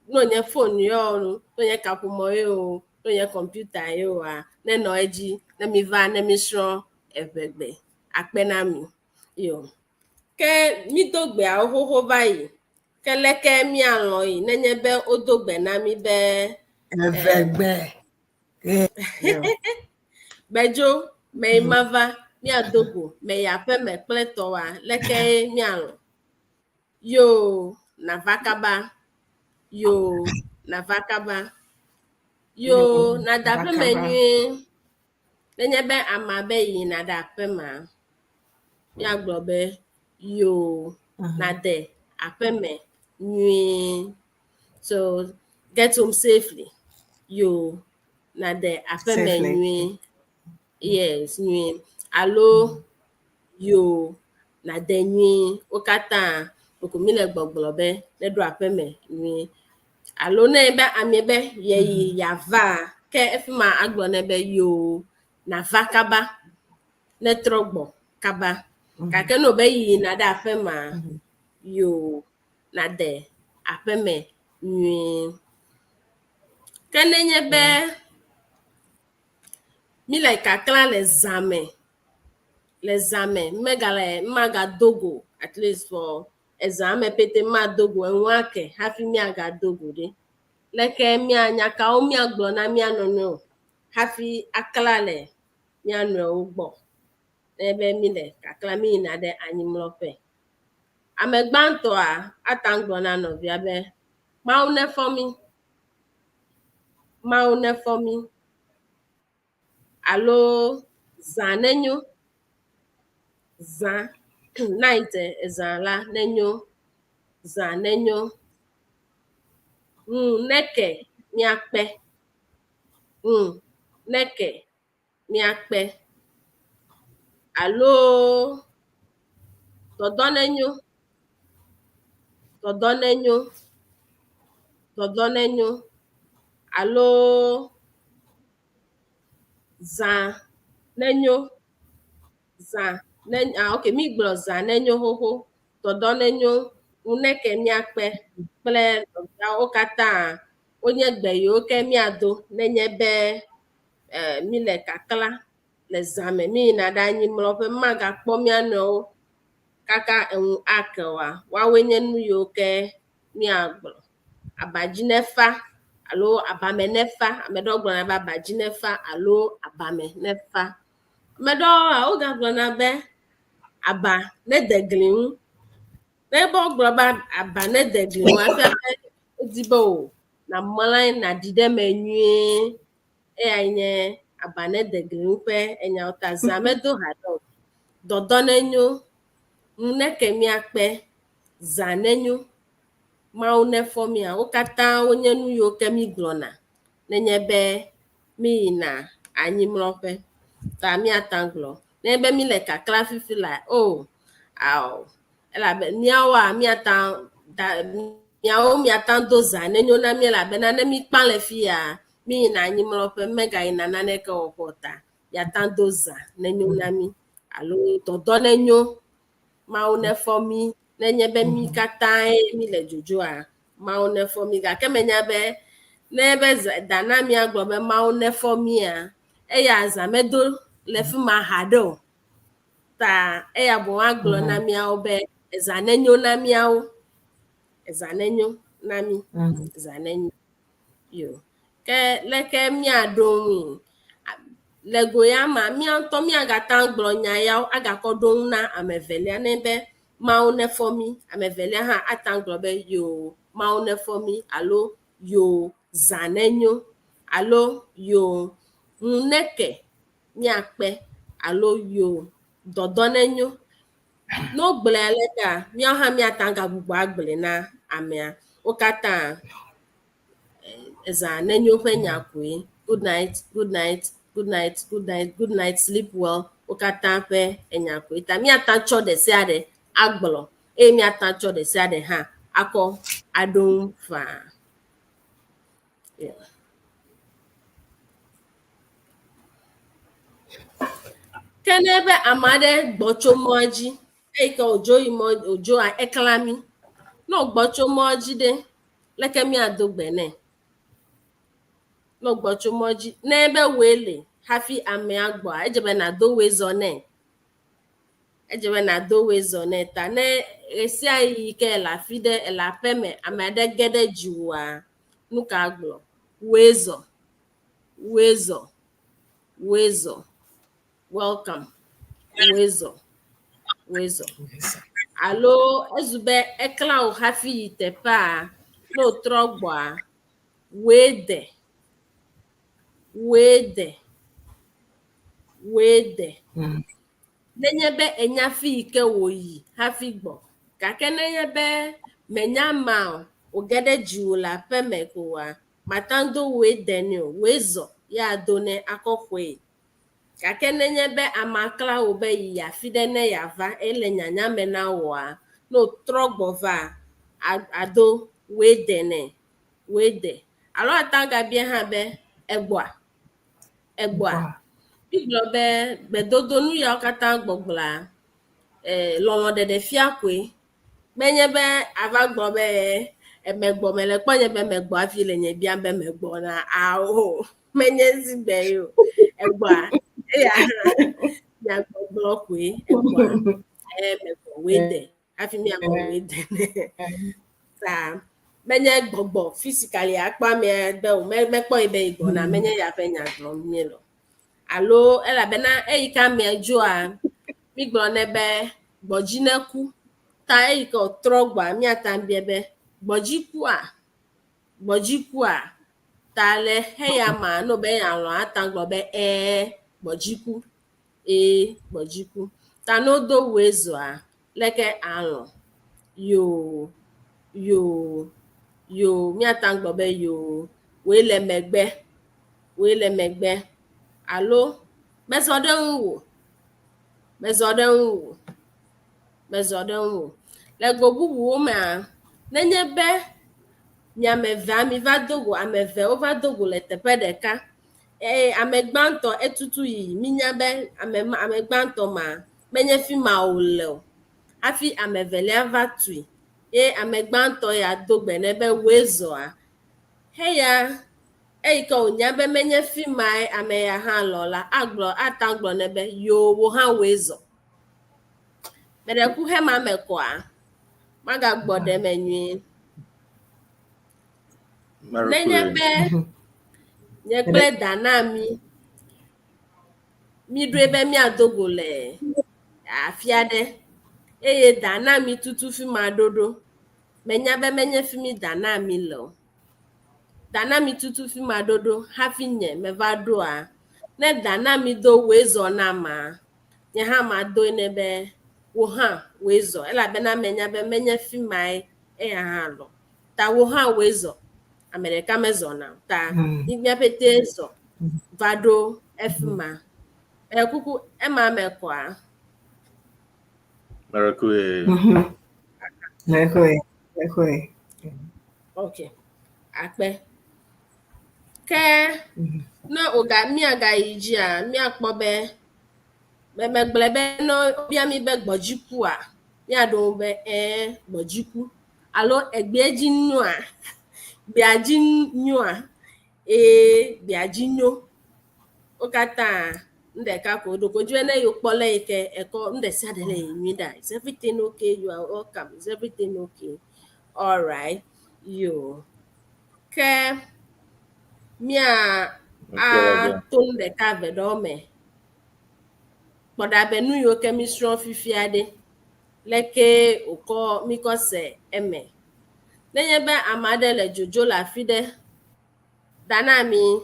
no nye phone yo no nye kapumo yo no nye computer yo na no eji na mi va na mi sro ebegbe akpe na mi yo ke mi dogbe ahoho bayi keleke mi alon yi na nye be odogbe na mi be ebegbe bejo me mava mi adogo me ya pe me pleto wa leke mi alon yo na vakaba yo na dape menyu nenye be amabe yi na dape ma ya globe yo na de apeme nyu so get home safely yo na de apeme nyu yes nyu alo yo na de nyu okata okumile gbogbobe le do apeme nyu alo na ebe amiebe ye ya va ke efima agbo na ebe yo na va kaba na trogbo kaba ka ke no be yi na da afema yo na de apeme nwi Kenenye be mi like kakla les amen maga dogo at least for exam pete ma dogo enwake hafi mi aga dogo de leke mi anya ka o mi agbo na mi anono hafi akla le mi anu ugbo ebe mi le kakla mi na de anyimlope amegbanto a atangbo na no bia be ma une for mi alo zanenyo zan naite ezala nenyo zan nenyo neke miakpe neke miakpe alo todonenyo alo zan nenyo okay mi gbro zan nenyo hoho todonenyo uneke miakpe kple okata onye gbeyo ke miado nenye be mi le kakla le zame mi na da anyi mlope maga kpo miano kaka enwu akewa wawenye nu yo ke mi agbro abaji nefa alo abame nefa amedo gbro na ba abaji nefa alo abame nefa medo oga gbro na be aba ne deglin n'ebe ọ gbọrọ aba ne deglin wa afia odibo na mmalai na dide menye enye aba ne deglin pe enya otaza medo hado dodonenyo neke miakpe zanenyo ma une for mi a okata onye nu yo kemi glona nenyebe mi na anyi mrope ta mi atanglo n'ebe mi le kakla fifi la ela be niawa mi atan niawo mi atan doza nenyo na mi la be na mi kpale fia mi na anyi mrope mega ina na neke okota ya tan doza nenyo na mi alo todo nenyo ma une for mi nenyebe mi kata mi le jojo a ma une for mi ga kemenya be n'ebe dana mi agbo be ma une for mi a eya zamedo le fi ma hado ta eya bo agbo na mi a obe ezanenyo na mi a ezanenyo na mi ezanenyo yo ke leke mi adonwi lego ya ma mi anto mi agata agbo nya ya agakodon na amevelia n'ebe ma une for mi amevelia ha atanglo be yo ma une for mi alo yo zanenyo alo yo neke miakpe alo yo dodonenyo no gble aleka mi ha mi atanga gbugbo agble na amia okata zanenyo penya kwe good night sleep well okata pe enya kwe ta mi atancho de siade agblo mi atancho de siade ha ako adon fa yeah. Kenebe amade gbocho moji eke ojo a eklami no gbocho moji de leke mi adogbene no gbocho moji n'ebe wele hafi ame agbo ejebe na dowe zone ta ne esi ayi ke la fide la peme amade gede jiwa nuka agbo wezo welcome wezo alo ezube ekla o hafi tepa no trogba wede nenyebe enyafi ike woyi hafi gbo kake nenyebe menyama ogede jiula peme kowa matando wede ni wezo ya done akokwe kake nenyebe amakla obe ya fidene yava ele nyanya mena wa no trogbova ado wede alo atanga bia ha be egboa iglobe bedodo nu ya okata gbogbla lolo dede fiakwe menyebe ava gbobe emegbo mele kponye be megbo afile nye bia be megbo na aho menye zigbe yo egba ya gbogbo kwe egba megbo wede afi mi amo wede sa menye gbogbo physically akpa mi be o mekpo ibe igbo na menye ya fe nya gbo mi lo alo ela be na eyika mi ejo a mi gbo nebe gbojineku ta eyika otrogba mi atambie be gbojiku a tale heya ma no be ya lo atangbo be gbojiku gbojiku ta no do wezo a leke alo yo mi atangbo be yo we le megbe alo bezodenwo le gogugu ma nenye be miameve mi va dogo ameve over dogo le teƒe ɖeka amegbanto etutu yi minya be amegbanto ma menye fi ma o le o hafi amevelia va tui ye amegbanto ya dogbe ne be wezoa heya eyike onya be menye fi ma ame ya ha lola atagblɔ ne be yo wo ha wezo meɖeku he ma me koa magagbɔ ɖe me nyuie nenye be nye kple dana mi ɖoe be miadogo le afi aɖe eye dana mi tutu fi ma ɖoɖo menya be menye fi mi dana mi le o dana mi tutu fi ma ɖoɖo hafi nye meva ɖoa ne dana mi do wezɔ na ma nye hã ma do ne be wo hã wezɔ elabena menya be menye fi ma eya hã lɔ ta wo hã wezɔ ame ɖeka mezɔna ta míaƒete zɔ va ɖo efi ma kuku ema me kɔa Mekoe. Okay. Akpe. Ke no oga miaga yiji a miakpɔ be megble be no bia mi be gbɔdziku a miaɖo be gbɔdziku alo egbedzi nyoa gbeadzi nyoa gbeadzi nyo wo katã ndeka ko do ko dwe ne yo kpɔ le yike eko ndesi ade le nyui da is everything okay you are welcome is everything okay all right yo ke mia a ton ɖeka ve ɖe me kpɔɖa be nu yiwo ke mi srɔ̃ fifia ɖe leke wokɔ mi kɔ se eme nenye be ame aɖe le dzodzo le afi ɖe dana mi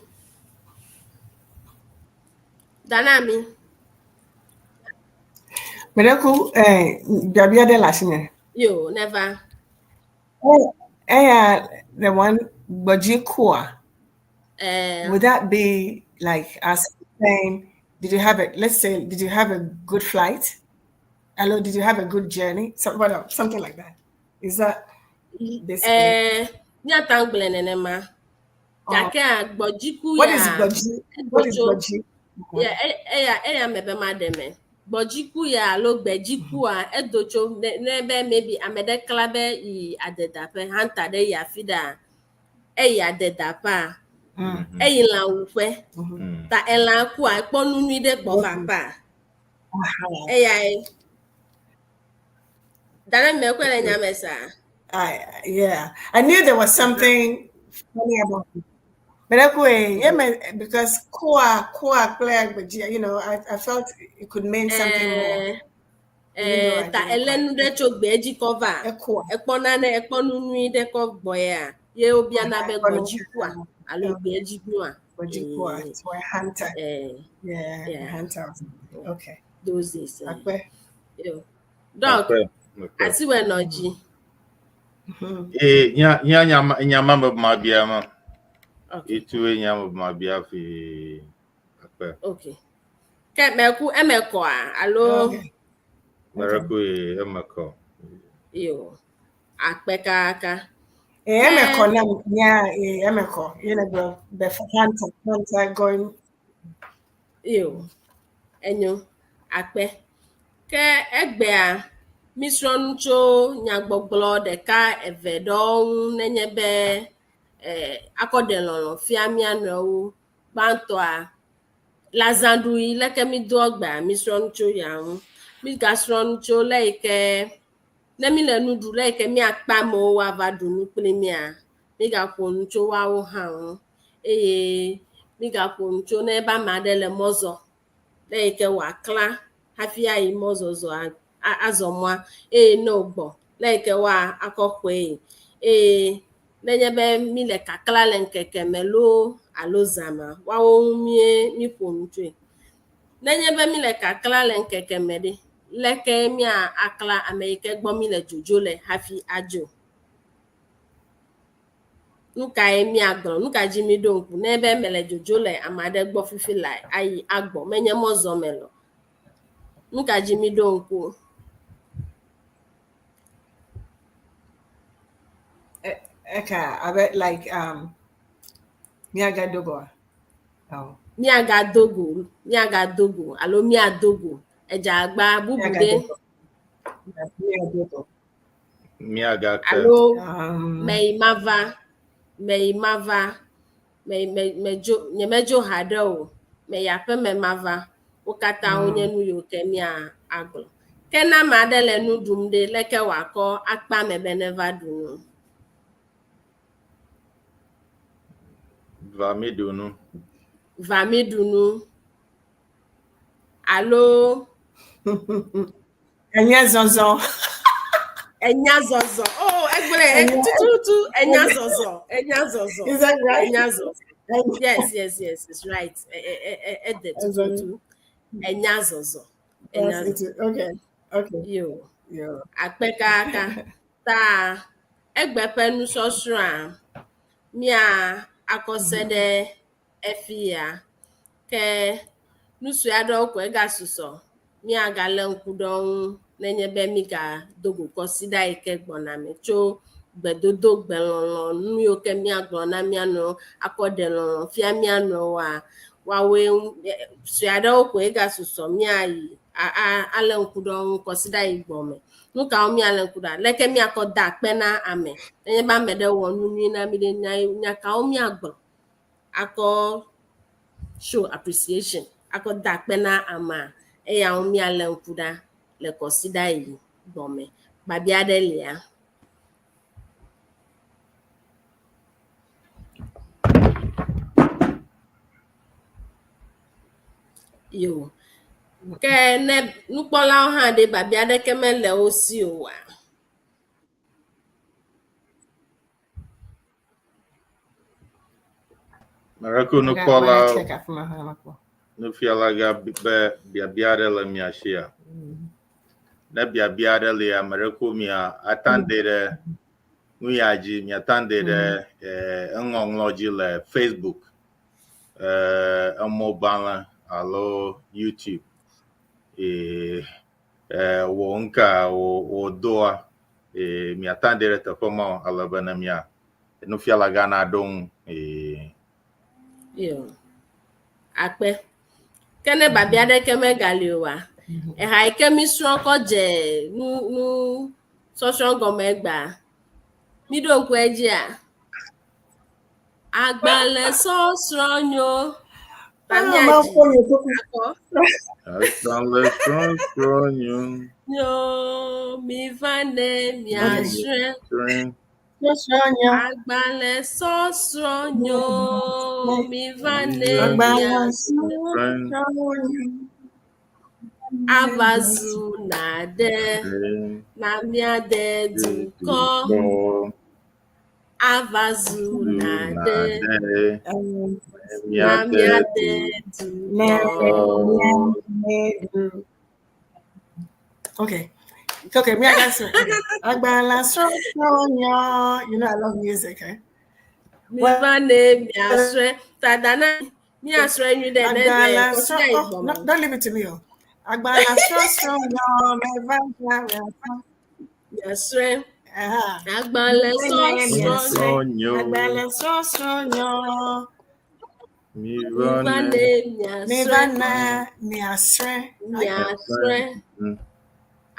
Meɖeku biabia ɖe le asinye yo never the one gbɔdzikua would that be like as saying did you have a good flight? Hello, did you have a good journey? Something like that. Is that basically? What is gbɔdzi? What is gbɔdzi? Yeah, mebe mademe. Gbɔdziku ya lo gbedziku a edocho nebe maybe amede klabe I adedape hanta de ya fida adedape eyi la wuƒe ta elã ku a ekpɔ nu nyui ɖe gbɔ papa dana me kwe le nyame sa yeah, I knew there was something funny about it. But because koa player, but you know, I felt it could mean something more. Ta elenu de tso gbeji cover. Ekpo nu nui de ko boya. Ye obia na be gbojikua. Alo gbejikua. Gbojikua. It's a hunter. Yeah, hunter. Okay. Those days. Yo. Dog. Asi we noji. Nyama mabiama. Itu nyama mabia fi akpe. Okay. Ke meku emeko a alo meku emeko. Yo. Akpe kaka. Emeko na nya emeko. You know the hunter going. Yo. Enyo akpe. Ke egbe a Mission cho nyagboglo deka evedon nenye be akodelolo fiamia no banto a lazandui leke mi dogba mission cho yan mi gastron cho like nemi le nudu like mi akpa mo wa vadu nu premia mi ga kwon cho wa wo han mi ga kwon cho na eba madele mozo like wa kla hafia yi mozo zo azọmwa n'ogbo like wa akọkwe nenyebe mile kakla le nkeke melo alozama wawo mie mipomtwe nenyebe mile kakla le nkeke mede leke mi akla amerike gbo mile jojo le hafi ajo nuka emi agbo nuka jimi donku n'ebe mele jojo le amade gbo fifi lai ayi agbo menye mozo melo nuka jimi donku Eka, I bet like Miaga Dogo. Oh. Miaga dogo alo mia dogo eja agba bubude Miaga alo meimava mejo nyemejo hado me yape me mava ukata onye nu yo kemia aglo kena madele nu dumde leke wako akpa me beneva dunu Vamidunu alo Enya Zozo. Oh, tutu Enya Zozo. Is that right? Enya Zozo. Yes, it's right. Tutu Enya Zozo. Okay. Yo. Yo. Akpeka aka ta egbepe nu sosru a mia akosede efia ke nusu ado ko ega suso mi agale nkudon nenyebe mi ga dogo kosida ike gbona me cho gbedodo gbelolo nu yo ke mi agbona mi ano akodelolo fia mi ano wa we su ado ko ega suso mi ayi ale nkudon kosida igbome nuka omi ale nkuda leke mi akoda pena ame nenyeba mede wonu ni na mi de nya ka omi agbo ako show appreciation ako da pena ama eya omi ale nkuda le consider yi gbome babia delia yo ke ne nukpola ha de babia de kemele osi owa Marako no kola no fialaga be biare la miashia. Na biare le Marako mia atandere muyaji mi atandere ngongloji le Facebook mobile alo YouTube wonka o doa mi atandere te como alabana mia no fialaga na don yo akpe kene babia de keme galiowa ha ikemi sro ko je nu social gomegba mi don ku eji a agbale so sronyo tami aji ako agbale so sronyo yo mi vane mi asre agbale so sronyo mi vane mi asre avazu na de na miade duko avazu na de na miade duko Okay, me I got some. Agbala Sonya. You know I love music, eh? Mi vane mi asre tadana mi asre you de Agbala Sonya. Don't leave it to me, oh. Agbala Sonya. Me vane mi asre. Agbale Sonya. Agbala Sonya. Mi vane mi asre.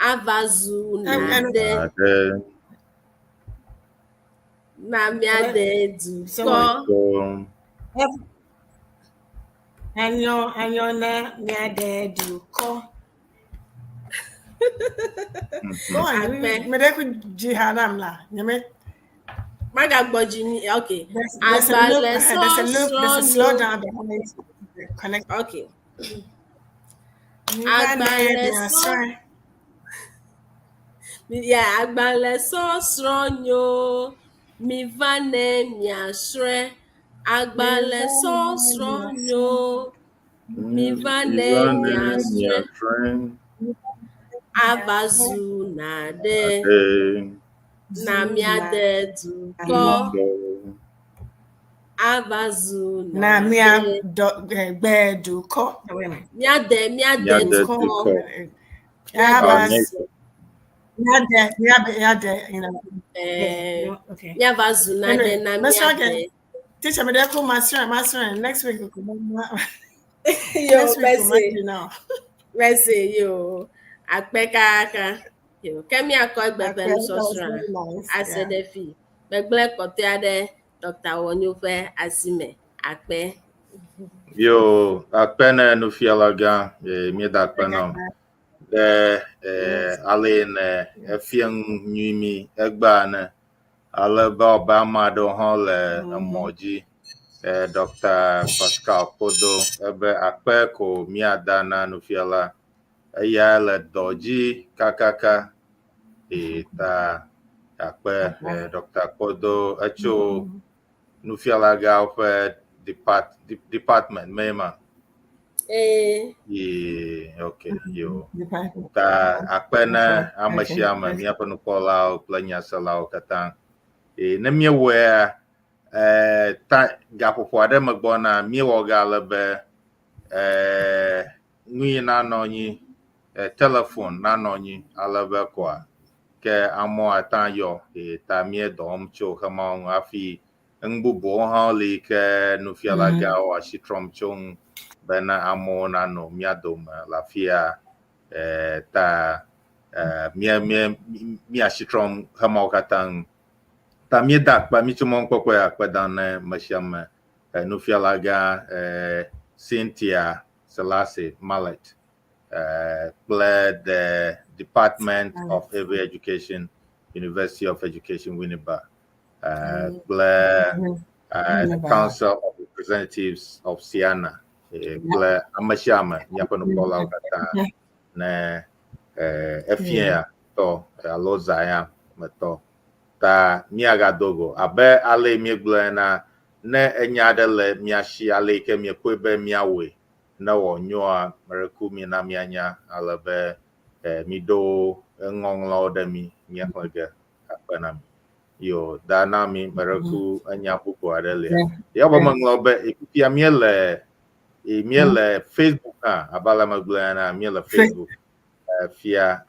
Avazu And nade. Namia de duko. and your na de do ko. Go on, me de ku jihadam la. Nyame Magagboji okay. there's a loop, there's a slow down behind it. Connect. Okay. Yeah, agbale so stronyo. Mi vane mi ashre. Agbale so stronyo. Mi vane mi ashre. Avazu nade. Na miade duko. Avazu na mia be duko. Miade duko. Avazu. Miade, you know. Okay. Avazu nade na miade. Teacher, me dey master. Next week we come. Yo, Messi, yo. Akpekaka. Yo, kemi akọ gbegbe no sosra. Asedefi. Gbegble kote ade Dr. Wonyofe Asime. Akpe. Yo, akpe na no fialaga, mi da akpe no. Ale ne efiang nyimi egba na ale ba Obama do ho le emoji. Dr. Pascal Podo ebe akpe ko mi adana no fiala. Eya le doji kakaka ta akpe Dr. Podo echo no fialaga of department mema. Okay, yo. Ta akpe na amashiama mi apa no kola planya sala katang. Na mi we ta gapopo ade magbona mi woga lebe nwi na nonyi telephone na nonyi alebe kwa ke amo atanyo ta mi dom cho kama afi ngbubo ha li ke no fialaga o ashitrom chung bena amo na no mi adom la fia ta mi ashitrom kama katang ta mi dak ba mi chumon kokwe akpedan masham no fialaga Cynthia Selassie Mallet led the Department of Heavy Education, University of Education, Winneba, the Council of Representatives of Siena, Amashama, Yapanukola, ne Efia, to Alozaya, Mato, ta Miagadogo, Abe Ale Miglena, ne Enyadele, Miashi Ale, Kemiakwebe, Miawe. Na wonyoa merekumi na mianya alabe mido ngonglo demi nyahoga apanami yo danami mereku anyapuko adele ya ba manglobe ipia miele Facebook abala maglana miele Facebook fia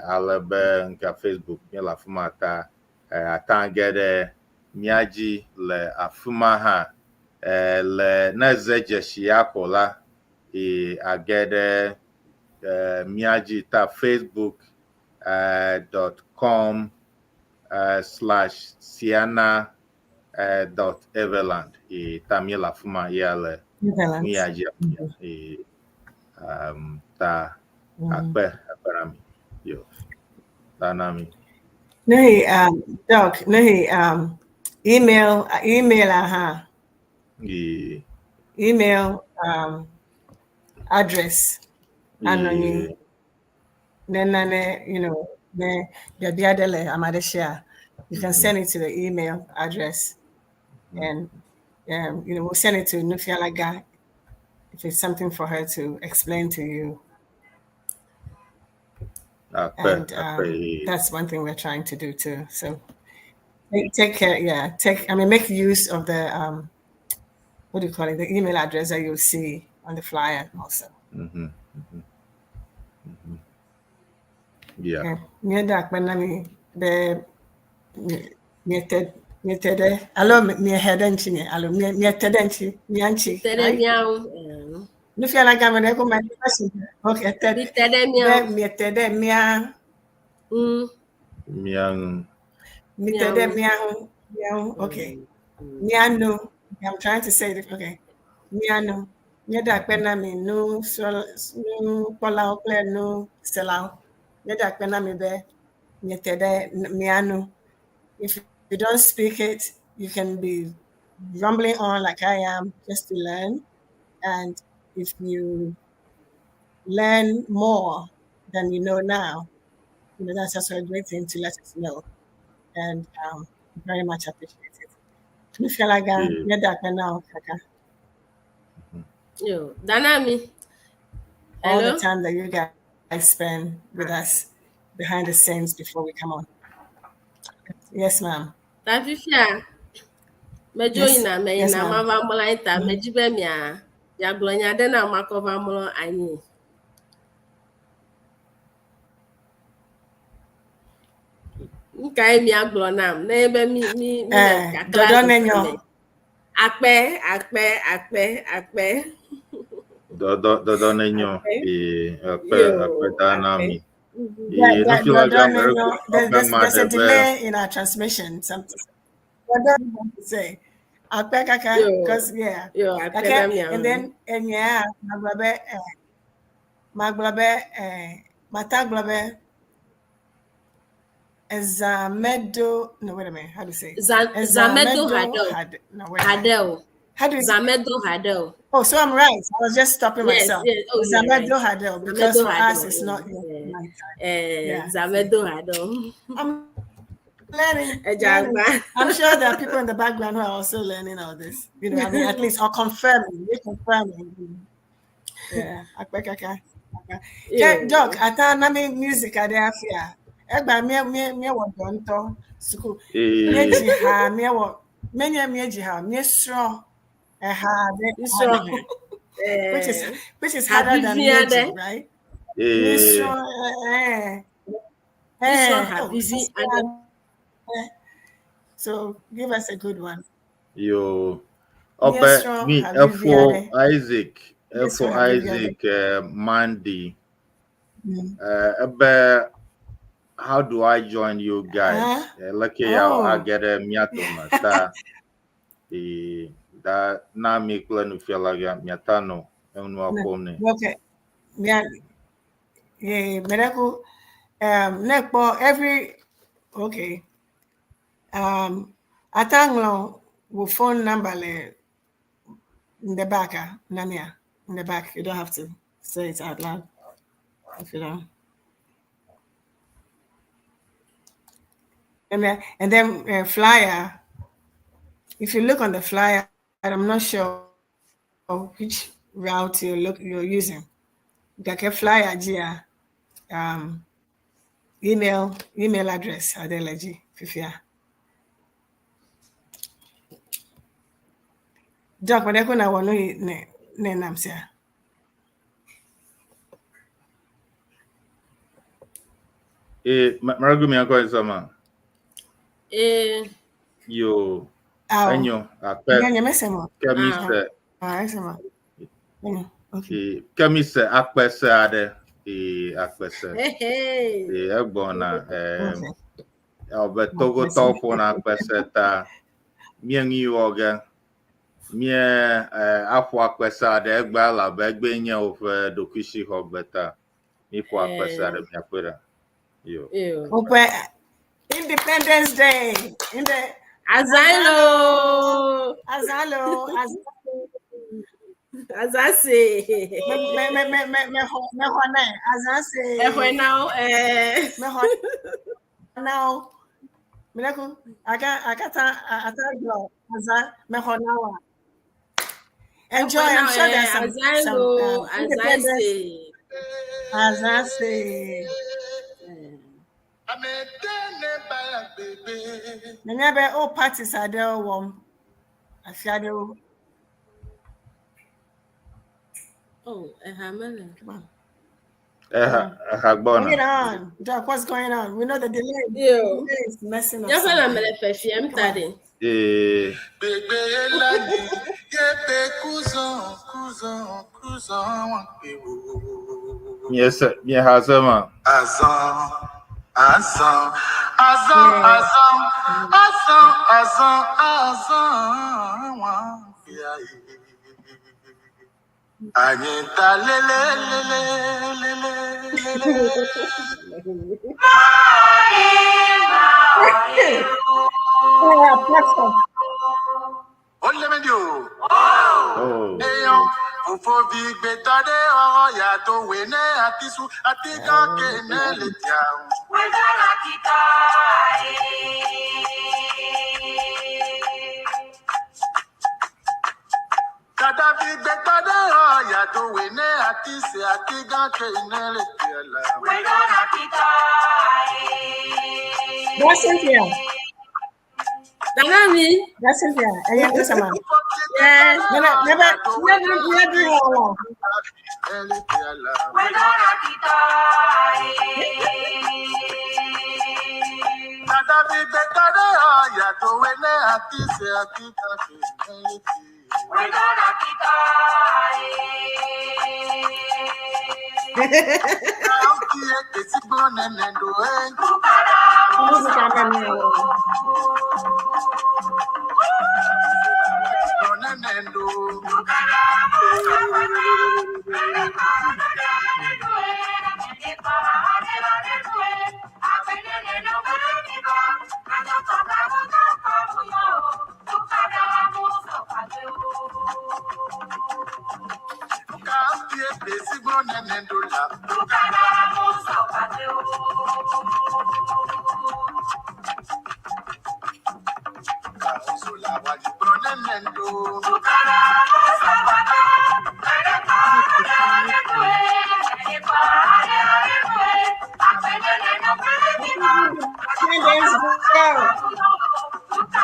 alabe nka Facebook miela fumata atangede miaji le afuma ha le nazeje shiakola agede miaji ta facebook.com/siana.everland tamila fuma yale miaji ta akperami yo tanami Nahi Doc, nahi email email address anoni then you know the biadele amadeshia. You can send it to the email address and you know we'll send it to Nufialaga if it's something for her to explain to you. And that's one thing we're trying to do too. So take care, make use of the what do you call it? The email address that you'll see on the flyer also. Yeah. No feel like I'm gonna go my question. Okay, Bitede mia. Miang. Okay. Miano. I'm trying to say it. Okay. Miano. Nyeda pena mi no pola okle no selao. Nyeda pena mi be nyetede miano. If you don't speak it, you can be rumbling on like I am just to learn. And if you learn more than you know now, that's also a great thing to let us know. And very much appreciate it. Nufalaga, nyeda now, Kaka. Yo, Danami. All Hello? the time that you guys spend with us behind the scenes before we come on. Yes, ma'am. Tafifia. Mejo Yes, ina me yes, ina ma'am. mava mola ita mejibe mia. Ya glonya de na makova molo anyi. Nka emi aglo nam na ebe mi na kakla Dodonenyo. akpe. Dodo nenyo. Akpe danami. No feel like I'm There's a delay in our transmission. What do you want to say? Akpe kaka, because yeah. Yo, akpe Okay, na mi and then yeah, maglabe, mataglabe, Zamedo. No, wait a minute. How do you say? Zamedo had. No, wait. Hadel. How do you say? Zamedo Hadel. Oh, so I'm right. I was just stopping myself. Yes. Oh, Zamedo right. Hadel, because Zamedo for Hadel, us it's not night time. Zamedo Hadel. I'm learning. I'm sure there are people in the background who are also learning all this. You know, I mean, at least or confirming. Yeah. Doc, ata nami music ade afia. Egba me wo donto school. Me jiha me wo me jiha me strong. Which is harder than meji, right? Me strong. So give us a good one. Yo. Me for Isaac. For Isaac Mandy. How do I join you guys? Lucky I get a miatoma. That na me klanu feel like miatano. Okay. Yeah. Medical. Every okay. Atanglo will phone number in the back, Namia. In the back. You don't have to say it out loud. If you don't. And then flyer. If you look on the flyer, I'm not sure which route you're using. Like a flyer, email address, Adeleji Fifia. Doc, when I go now, ne namsia. Maragumi ako sama. Yo. Enyo. Kamise akpese ade. Akpese. Egbona. Albert Togo topo na akpese ta. Miengi yoga. Mie afọ akpese ade egba la begbe nye ofe dokushi hobeta. Ifo akpese ade miakwera. Yo. Independence Day. In the Azalo. Azase. Now. Enjoy. I'm sure there's some independence. Azase. All parties are there. Warm. I feel. Oh, Hamel. Come on. Bring it on. Doc, what's going on? We know the delay. Yo. The delay is messing us up. Come on. Yes, yeah, Hazama. Azan. Anyeta lele. Ofo bi gbetade ya to wene atisu atika kene letia. Wedala kita. Kada bi gbetade ya to wene atise atika kene letia. Wedala kita. That's Cynthia. That's Cynthia. Ayan ko sama. Yes. Never all.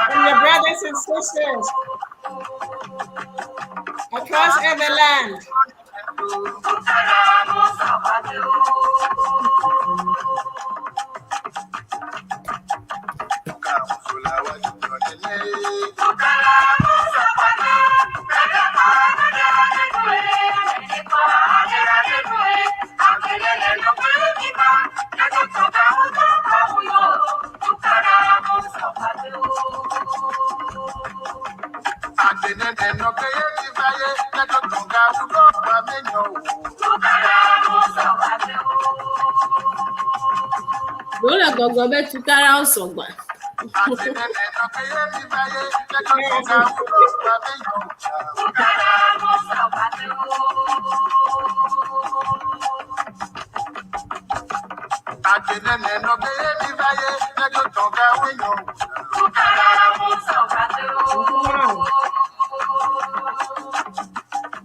And your brothers and sisters across every land. Bola gogo be tukara osogba.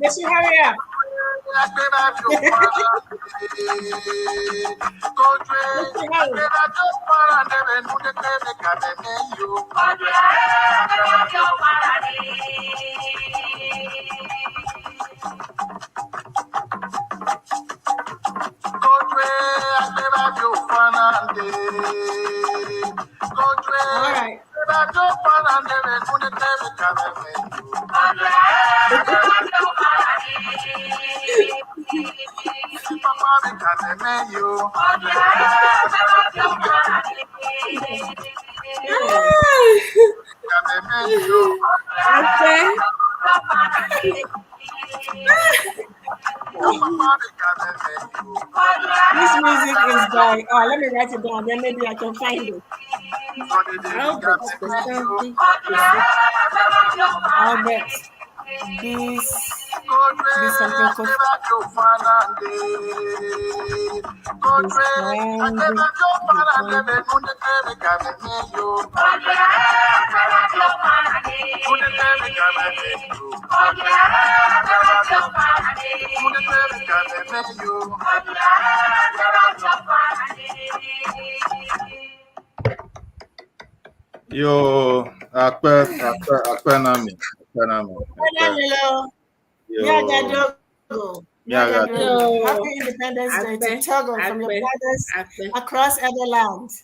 Let's hurry up. All right. This music is by, let me write it down, then maybe I can find it. Albert. This something called Yo, Akpenami. Happy Independence Day to Togo from your brothers across other lands.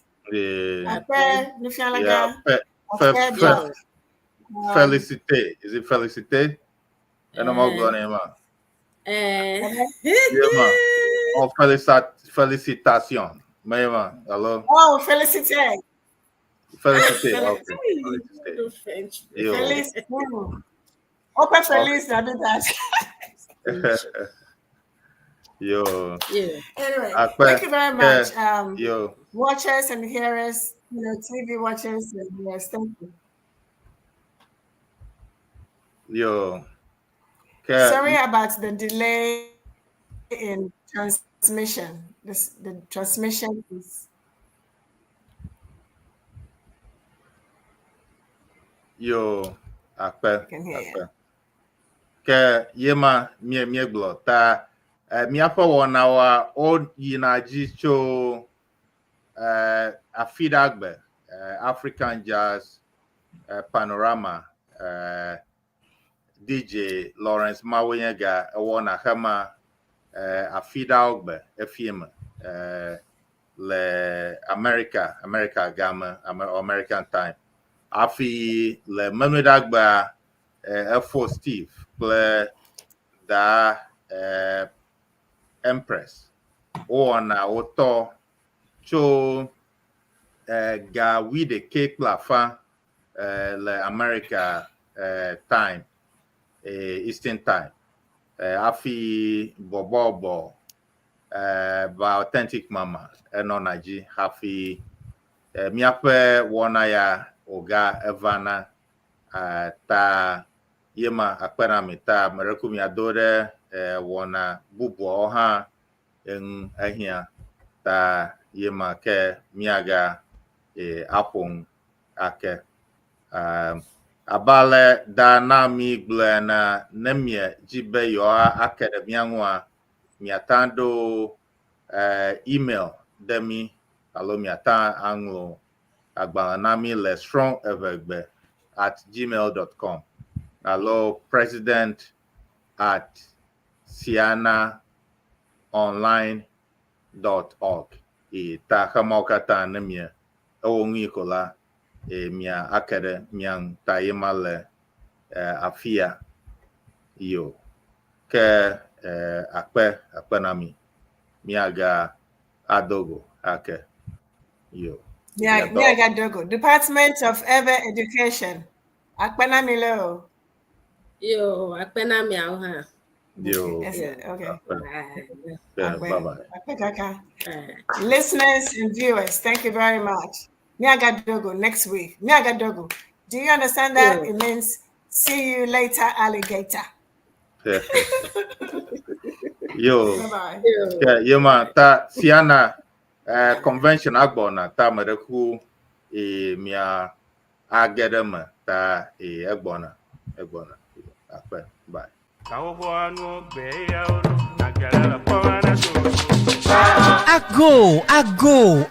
Felicité. Is it Felicité? And I'm all going man. Yeah, man. Oh, Felicitation. Man. Hello. Oh, Felicité. Felicité. Okay. French. Feliz. Open Feliz, I do that. Yo. Yeah. Anyway, thank you very much. Yo. Watchers and hearers, TV watchers and viewers, thank you. Yo. Sorry about the delay in transmission. The transmission is. Yo. Akpe. Can hear you. Ke yema mie glo ta miafa wona wa o yinaji cho afidagbe African Jazz Panorama DJ Lawrence Mawenyega wona hama afidagbe FM le America Gama American time afi le memedagba F4 Steve play da Empress ona oto cho ga we the cake plafa le America time Eastern time afi bobobo ba authentic mama enonaji hafi miape wona ya oga Evana ta yema akpana mita merekumi adore wona bubu oha en ahia ta yema ke miaga apong ake abale da na mi glena nemie jibe yo academia nwa miatando email demi alo miata anglo agbanami le strong evergbe @gmail.com. Hello, president at sianaonline.org. Ta hamokata nemia ongi kola mia akere miang tayemale afia yo ke akpe nami miaga adogo ake yo. Miaga Dogo, Department of Urban Education. Akpena Milo. Yo, akpena miauha. Yo. Okay. Bye-bye. Listeners and viewers, thank you very much. Miaga Dogo next week. Miaga Dogo. Do you understand that? It means see you later, alligator. Yo. Bye-bye. Yo ma ta Siana convention agbona ta mereku mia agedema ta egbona akpe bye.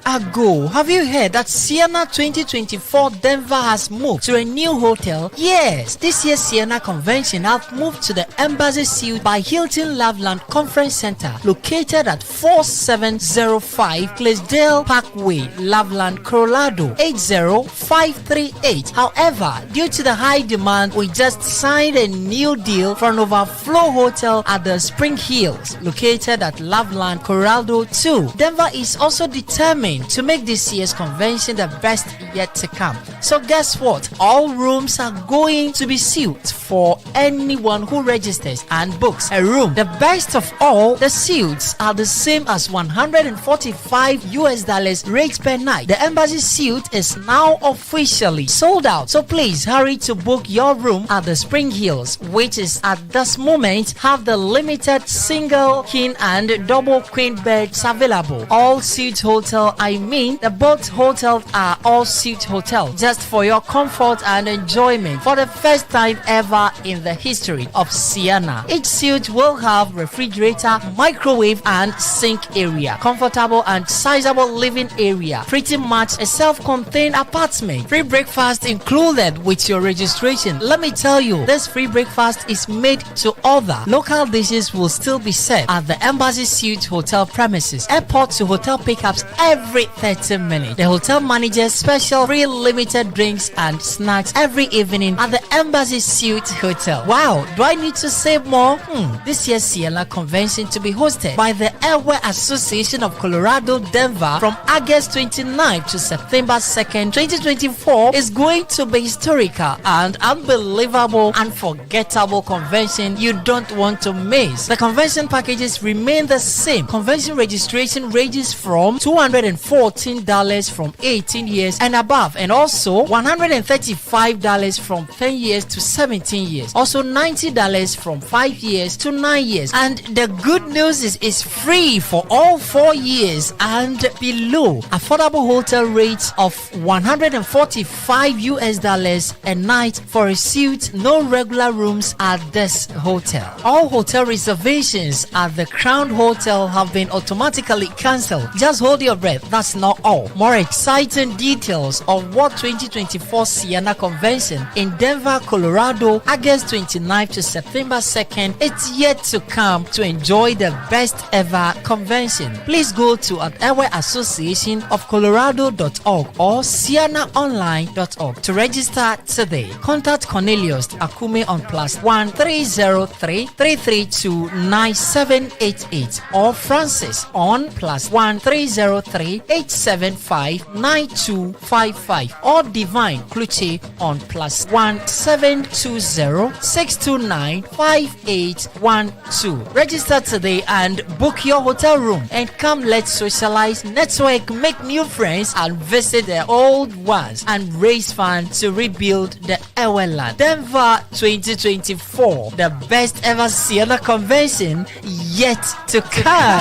Ago. Have you heard that Siena 2024 Denver has moved to a new hotel? Yes, this year's Siena convention have moved to the Embassy Suite by Hilton Loveland Conference Center, located at 4705 Clydesdale Parkway, Loveland, Colorado 80538. However, due to the high demand, we just signed a new deal for an overflow hotel at the Spring Hills, located at Loveland, Colorado 2. Denver is also determined to make this year's convention the best yet to come. So guess what? All rooms are going to be sealed for anyone who registers and books a room. The best of all, the suites are the same as $145 rates per night. The Embassy Suite is now officially sold out. So please hurry to book your room at the Spring Hills, which is at this moment have the limited single, king and double queen beds available. All suite hotel, the both hotels are all suite hotels, just for your comfort and enjoyment for the first time ever in the history of Siena. Each suite will have refrigerator, microwave and sink area, comfortable and sizable living area, pretty much a self-contained apartment. Free breakfast included with your registration. Let me tell you, this free breakfast is made to order. Local dishes will still be served at the Embassy Suite hotel premises. Airport to hotel pickups every 30 minutes. The hotel manager's special free limited unlimited drinks and snacks every evening at the Embassy Suite Hotel. Wow, do I need to say more? This year's Sienna Convention to be hosted by the Airway Association of Colorado, Denver from August 29th to September 2nd, 2024 is going to be historical and unbelievable, unforgettable convention you don't want to miss. The convention packages remain the same. Convention registration ranges from $214 from 18 years and above, and also $135 from 10 years to 17 years. Also $90 from 5 years to 9 years. And the good news is it's free for all 4 years and below. Affordable hotel rates of $145 a night for a suite, no regular rooms at this hotel. All hotel reservations at the Crown Hotel have been automatically cancelled. Just hold your breath, that's not all. More exciting details of what 2024 Sienna Convention in Denver, Colorado, August 29th to September 2nd, it's yet to come to enjoy the best ever convention. Please go to Airway Association of Colorado.org or SiennaOnline.org to register today. Contact Cornelius Akume on +1 303 332 9788 or Francis on +1 303 875 9255 or Divine Kluche on +1 720 629 5812. Register today and book your hotel room and come, let's socialize, network, make new friends and visit the old ones and raise funds to rebuild the Eweland. Denver 2024, the best ever Sienna Convention yet to come.